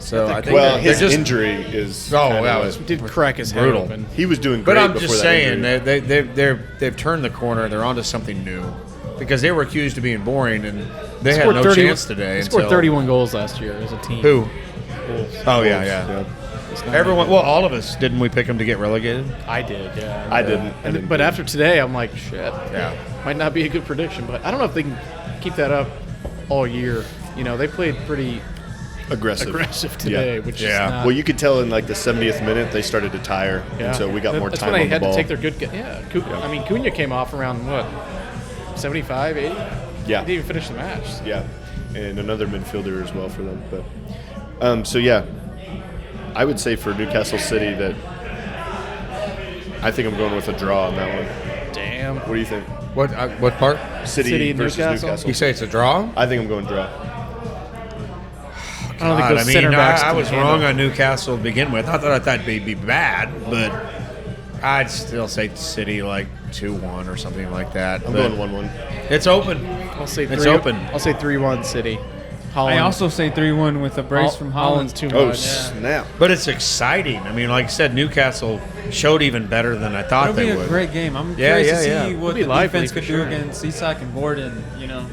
So I think Well, they're his just injury is. Oh, kinda wow, what- it's Did crack his head brutal. open. he was doing But great I'm before just that saying injury. they've turned the corner. They're onto something new because they were accused of being boring and they had Scored no 30 chance today. They scored until- 31 goals last year as a team. Who? Wolves. Oh yeah. It's not Everyone. good. Well, all of us didn't we pick them to get relegated? I did, yeah. I didn't. But after today, I'm like, shit. Yeah. Might not be a good prediction, but I don't know if they can keep that up all year. You know, they played pretty aggressive today, which Yeah. is not. Well, you could tell in like the 70th minute they started to tire, yeah. and so we got more That's time when on they the had ball. to take their good. I mean, Cunha came off around what, 75, 80. Yeah. He didn't even finish the match. Yeah, and another midfielder as well for them. But so yeah, I would say for Newcastle City that I think I'm going with a draw on that one. Damn. What do you think? What part? City and versus Newcastle? Newcastle. You say it's a draw? I think I'm going draw. I don't think God, those center backs I can was handle wrong it. on Newcastle to begin with. I thought they'd be bad, but I'd still say City like 2-1 or something like that. I'm But going 1-1. It's open. I'll say It's open. I'll say 3-1 City. I Holland. also say 3-1 with a brace from Holland. Holland's too Oh much. snap! But it's exciting. I mean, like I said, Newcastle showed even better than I thought It'll they be a would. great game. I'm Yeah, curious yeah, to yeah. see It'll what be the lively defense for could sure. do against Isak and Gordon. You know,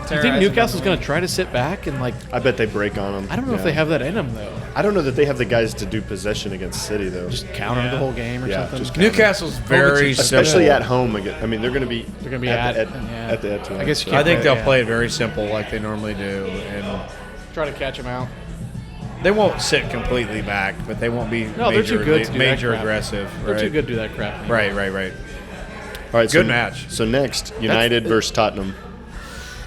Do you think Newcastle's going to try to sit back and like? I bet they break on them. I don't know if they have that in them though. I don't know that they have the guys to do possession against City though. Just counter the whole game or Yeah, something. just Newcastle's very especially simple. at home again. I mean, they're going to be. They're gonna be at at the Etihad. I guess you so. I think Right, they'll yeah. play it very simple like they normally do, and try to catch them out. they won't sit completely back, but they won't be No, they're too good to do that major crap. aggressive. They're right? too good to do that crap. anymore. Right. All right, Good match. So next, United versus Tottenham.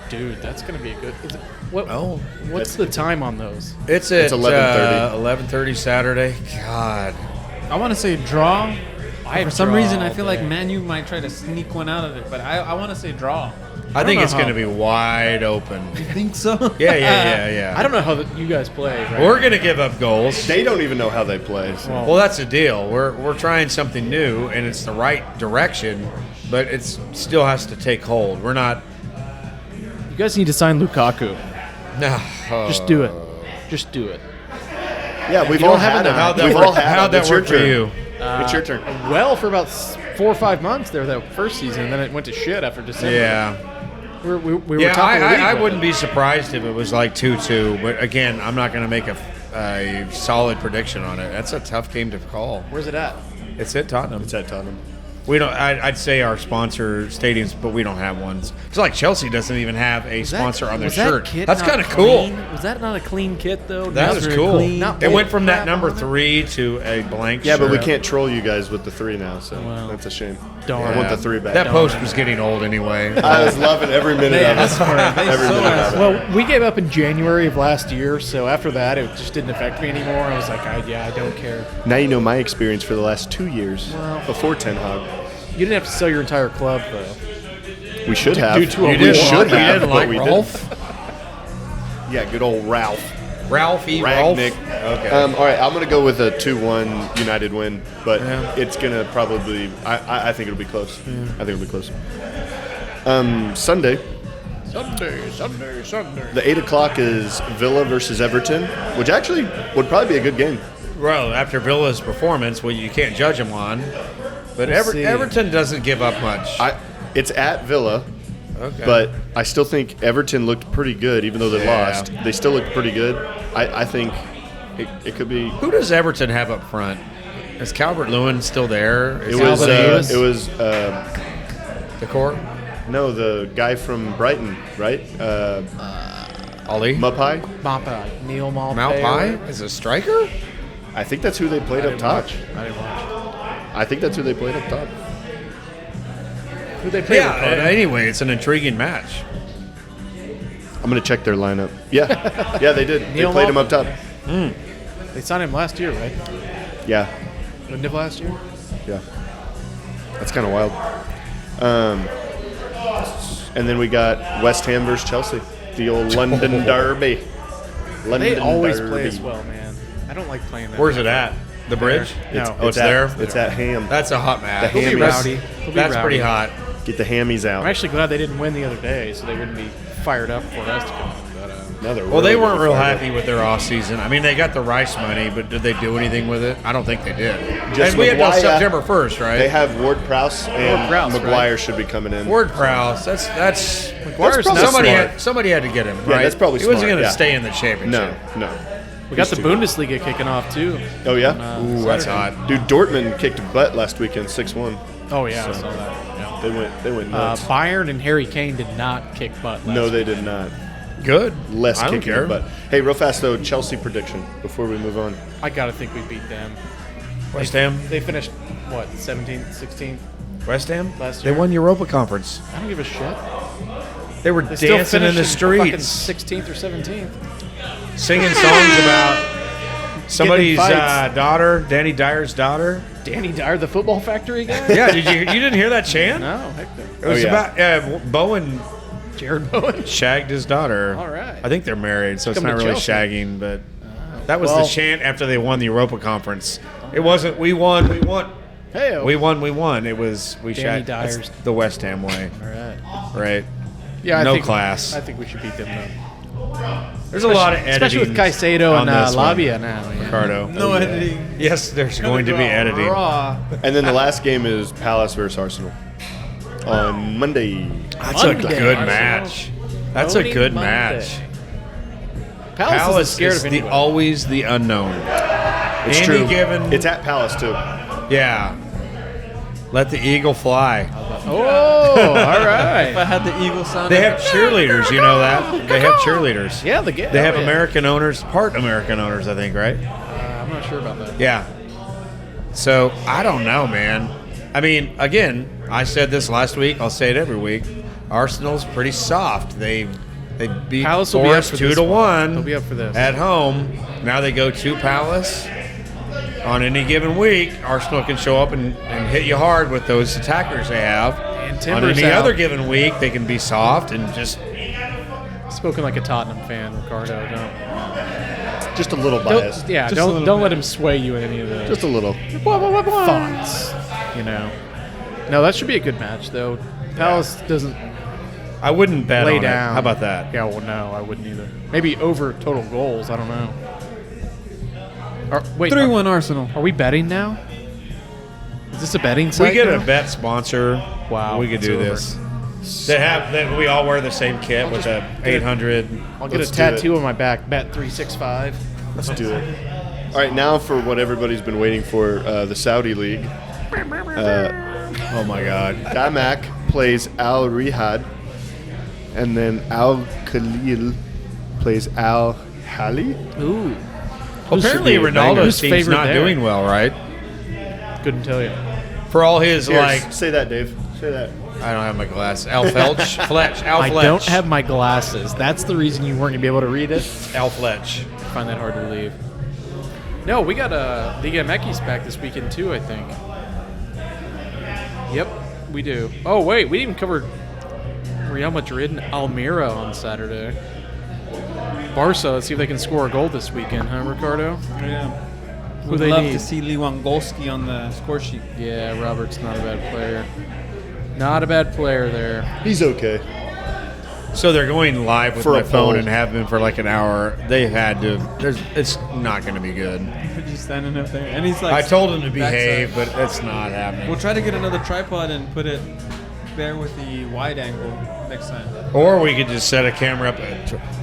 Dude, that's going to be a good. Is it, what? Oh. What's the time on those? It's at 11:30. 11:30 Saturday. God. I want to say draw. For some draw reason, I all feel like day. Man U might try to sneak one out of it, but I want to say draw. I think know it's how- going to be wide open. You think so? Yeah. I don't know how you guys play. Right? We're going to give up goals. They don't even know how they play. So. Well, that's the deal. We're trying something new, and it's the right direction, but it still has to take hold. We're not. You guys need to sign Lukaku. No. Just do it. Just do it. Yeah, we've You all don't have had enough. them. How'd that We've work, all had how'd them. that It's your work for turn. you? It's your turn. Well, for about 4 or 5 months there that first season, and then it went to shit after December. Yeah. We were Yeah, top of the league. I with wouldn't it. be surprised if it was like 2-2, but again, I'm not going to make a solid prediction on it. That's a tough game to call. Where's it at? It's at Tottenham. It's at Tottenham. We don't. I'd say our sponsor stadiums, but we don't have one. It's like Chelsea doesn't even have a sponsor on their shirt. That's kind of cool. Was that not a clean kit though? That was cool. Not It went bull from that crap number on it? 3 to a blank. Yeah, but we shirt. can't troll you guys with the 3 now, so that's a shame. Darn. I want the 3 back. That post was getting old anyway. I was loving every minute of it. Every minute of it. Well, we gave up in January of last year, so after that, it just didn't affect me anymore. I was like, I don't care. Now you know my experience for the last 2 years before Ten Hag. You didn't have to sell your entire club, though. We should have. due to a We rule. should You have, didn't but like we Rolf? didn't. Yeah, good old Ralph. Ralphie Rolf. Ragnick. Okay. All right, I'm going to go with a 2-1 United win, but it's going to probably – I think it'll be close. I think it'll be close. Sunday, the 8 o'clock is Villa versus Everton, which actually would probably be a good game. Well, after Villa's performance, well, you can't judge him on. But see. Everton doesn't give up much. It's at Villa, Okay. but I still think Everton looked pretty good, even though they Yeah. lost. They still looked pretty good. I think it could be – Who does Everton have up front? Is Calvert-Lewin still there? It Is was Calvin Lewis? it was the core? No, the guy from Brighton, right? Ali? Mapai? Moppa. Neil Maupay. Malpai is a striker? I think that's who they played up top. I didn't watch. I think that's who they played up top. Who they play? Yeah, anyway, it's an intriguing match. I'm going to check their lineup. Yeah. Yeah, they did. They Neil played him up Maupay. top. They signed him last year, right? Yeah. End of last year? Yeah. That's kind of wild. And then we got West Ham versus Chelsea. The old London derby. They always derby. play us well, man. I don't like playing that. Where's it at? The bridge? No. Oh, it's there? It's at Ham. That's a hot match. The He'll be Hammies. rowdy. He'll be That's rowdy. pretty hot. Get the hammies I'm out. actually glad they didn't win the other day, so they wouldn't be fired up for us to come in. But, Well, they weren't real happy with their off season. I mean, they got the Rice money, but did they do anything with it? I don't think they did. Just And we had till Maguire. September 1st, right? They have Ward Prowse and Prowse, Maguire right? should be coming in. Ward Prowse. That's Maguire's probably not smart. somebody had to get him. Yeah, right? that's probably He wasn't smart, going to yeah. stay in the championship. No. we got the He's too good. Bundesliga kicking off, too. Oh, yeah? Ooh, that's hot. Dude, Dortmund kicked butt last weekend, 6-1. Oh, yeah, I saw that. Yeah. They went nuts. Bayern and Harry Kane did not kick butt last No, they week. did not. Good. Less I don't kicking care. butt. Hey, real fast, though, Chelsea prediction before we move on. I got to think we beat them. West Ham. They finished, what, 17th, 16th? West Ham. Last They year? won Europa Conference. I don't give a shit. They were They still dancing in finished the fucking streets, 16th or 17th. singing songs about somebody's fights. daughter, Danny Dyer's daughter. Danny Dyer, the football factory guy? Yeah, you didn't hear that chant? No, heck no. It was Oh, yeah. about Bowen Jared Bowen. shagged his daughter. All right. I think they're married, so it's Come not to really Chelsea. shagging, but that was Well- the chant after they won the Europa Conference. It wasn't we won. Hey, We won. It was we Danny shagged. That's Dyer's. the West Ham way, All right. right? Yeah, No I think, class. I think we should beat them, though. There's a lot of editing. Especially with Caicedo on and this one, Labia now. Yeah. Ricardo. No editing. Yes, there's going to be editing. Raw. And then the last game is Palace versus Arsenal on Monday. That's a Monday. good Arsenal. match. That's a Voting good Monday. match. Palace Palace isn't scared is of the anyone. always the unknown. It's Andy true. Given. It's at Palace, too. Yeah. Let the eagle fly. Oh, all If I right. had the Eagle sound. They have cheerleaders, you know that? They have cheerleaders. Yeah, They have American owners, part American owners, I think, right? I'm not sure about that. Yeah. So, I don't know, man. I mean, again, I said this last week. I'll say it every week. Arsenal's pretty soft. They beat Palace will be up Forest for 2 this to one. 1 They'll be up for this. at home. Now they go to Palace. On any given week, Arsenal can show up and hit you hard with those attackers they have. And On Timber's any out. other given week, they can be soft and just Spoken like a Tottenham fan, Ricardo. Don't. Just a little biased. Yeah, Just a don't little let him sway you in any of those Just a little. thoughts. You know. No, that should be a good match, though. Palace doesn't I wouldn't bet lay on down. it. How about that? Yeah, well, no, I wouldn't either. Maybe over total goals. I don't know. Wait, 3-1 Arsenal. Are we betting now? Is this a betting site? We get now? a bet sponsor. Wow, we could it's do over. this. That we all wear the same kit with a 800. I'll get Let's a do tattoo it. on my back. Bet 365. Let's do it. All right, now for what everybody's been waiting for, the Saudi League. Oh my God! Damak plays Al Rihad, and then Al Khalil plays Al Hali. Ooh, Apparently, be a banger. Ronaldo's Who's team's favored not there? doing well, right? couldn't tell you. For all his Here, like, say that, Dave. Say that. I don't have my glasses. Al Fletch, Al I Fletch. don't have my glasses. That's the reason you weren't gonna be able to read it. Al Fletch. I find that hard to believe. No, we got Liga MX back this weekend too, I think. Yep, we do. Oh wait, we didn't even cover Real Madrid and Almira on Saturday. Barca, let's see if they can score a goal this weekend, huh, Ricardo? Yeah. Who Would they love need? to see Lewandowski on the score sheet. Yeah, Robert's not a bad player. Not a bad player there. He's okay. So they're going live with For my a phone poll. and have been for like an hour. They had to. It's not going to be good. Just standing up there, and he's like, I told him to backside. behave, but it's not happening. We'll try to get another tripod and put it there with the wide angle. next time. Or we could just set a camera up.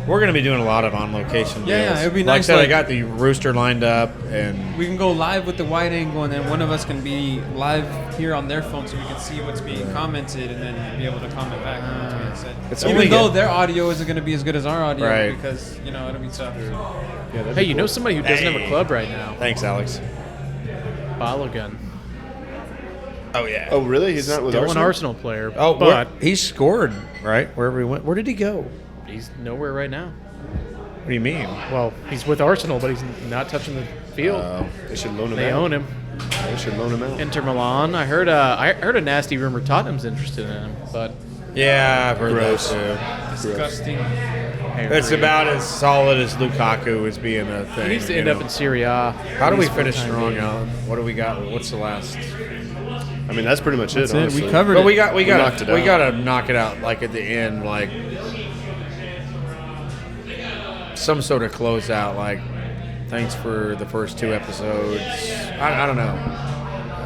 We're going to be doing a lot of on location. Yeah, deals. yeah, it'd be Like I nice, said, I like- got the rooster lined up, and We can go live with the wide angle, and then one of us can be live here on their phone, so we can see what's being commented, and then be able to comment back on what's being said. It's Even only though good- their audio isn't going to be as good as our audio, Right. because it'll be tough. Hey, you know somebody who doesn't have a club right now? thanks, Alex. Balogun. Oh yeah. Oh, really? He's not with Still an Arsenal? Arsenal player. Oh, but he scored right wherever he went. Where did he go? he's nowhere right now. What do you mean? Well, he's with Arsenal, but he's not touching the field. They should loan him They out. own him. They should loan him out. Inter Milan. I heard a nasty rumor Tottenham's interested in him, but Yeah, I've heard Gross. that too. Disgusting. I It's agree. about as solid as Lukaku as being a thing. He needs to you end know. up in Serie A. How do we At least for finish the time strong, being. Alan? What do we got? What's the last? I mean, that's pretty much That's it, it. honestly. We covered But it. we knocked it out. gotta knock it out like at the end, like some sort of closeout. Like, thanks for the first 2 episodes. I don't know.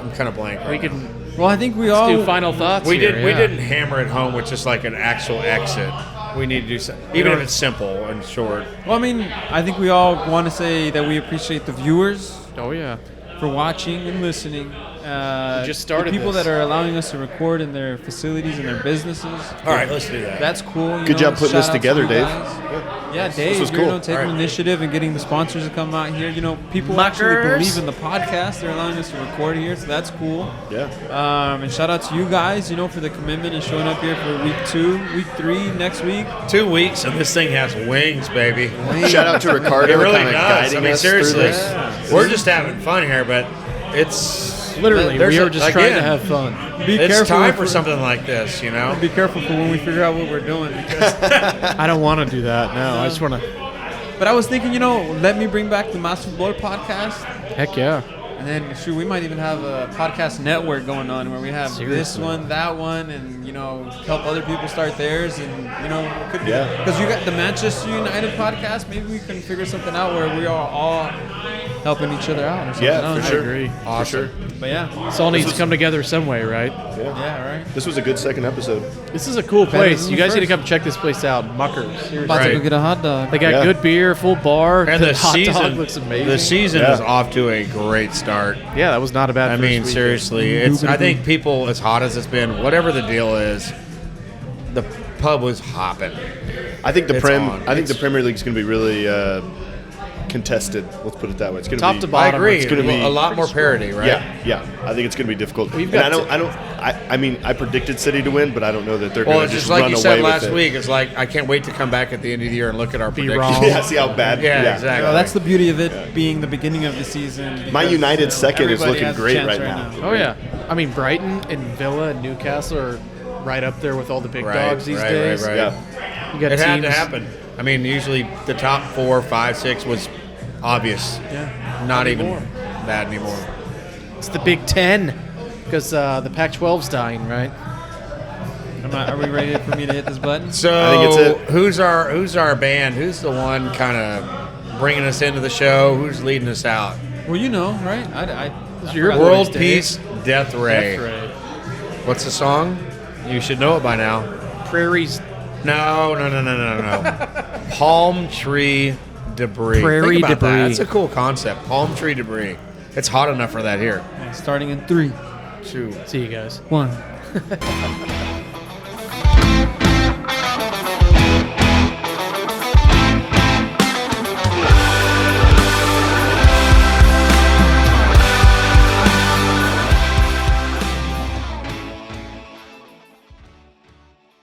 I'm kind of blank. We Right now. can Well, I think we all do final thoughts. We here, did. We yeah. didn't hammer it home with just like an actual exit. We need to do something, even if it's simple and short. Well, I mean, I think we all want to say that we appreciate the viewers Oh yeah. for watching and listening. just started the people this. that are allowing us to record in their facilities and their businesses. All right, let's do that. That's cool. Good job putting shout this out to together, you Dave. guys. Yeah, Dave, was you're cool. taking All right. initiative and getting the sponsors to come out here. People actually Muckers. believe in the podcast. They're allowing us to record here, so that's cool. Yeah. And shout out to you guys, for the commitment and showing up here for week 2, week 3 next week. 2 weeks and this thing has wings, baby. Shout out to Ricardo. It really kinda does. guiding I mean, us through seriously, this. we're just having fun here, but it's Literally, there's we a- are just trying to again, have fun. Be It's careful time if for we're- something like this, Be careful for when we figure out what we're doing. Because, I don't want to do that. No, I just want to. but I was thinking, let me bring back the Master Blood podcast. Heck yeah. And then, shoot, we might even have a podcast network going on where we have this Seriously. one, that one, and, help other people start theirs. And, could be. Yeah. Because you got the Manchester United podcast. Maybe we can figure something out where we are all helping each other out or something. I Yeah, don't for know. sure. agree. For sure. But yeah. This all needs to come together some way, right? Yeah, right. This was a good second episode. This is a cool Better place. than You the guys need to first. come check this place out. Muckers. Seriously. About to Right. go get a hot dog. They got Yeah. good beer, full bar. And the hot season dog looks amazing. The season Yeah. is off to a great start. Yeah, that was not a bad. I first mean, weekend. seriously, I think people, as hot as it's been, whatever the deal is, the pub was hopping. I think the It's Prem. on. I think the It's- Premier League's going to be really contested. Let's put it that way. It's going Top be. to bottom. I agree. It's gonna be a lot more parity, right? Yeah. I think it's going to be difficult. We've And got I mean, I predicted City to win, but I don't know that they're Well, going it's to just just like run you away said with last it. week. It's like I can't wait to come back at the end of the year and look at our Be predictions. wrong. Yeah, see how bad. Yeah, exactly. Well, that's the beauty of it being the beginning of the season. My because, United second is everybody looking has a great chance right now. Oh yeah. I mean, Brighton and Villa and Newcastle are right up there with all the big Right, dogs these right, days. right. Yeah. You got It had to teams- happen. I mean, usually the top 4, 5, 6 was obvious. Yeah. Not even anymore. that anymore. It's the Big Ten because the Pac-12's dying, right? Are we ready for me to hit this button? So I think it's it. Who's our band? Who's the one kind of bringing us into the show? Who's leading us out? Well, right? Those are your forgot. boys, World Dave. Peace, Death Ray. That's right. What's the song? You should know it by now. Prairies. No. Palm tree debris. Prairie Think about that. debris. That's a cool concept. Palm tree debris. It's hot enough for that here. Starting in 3, Shoot. See you guys. 1.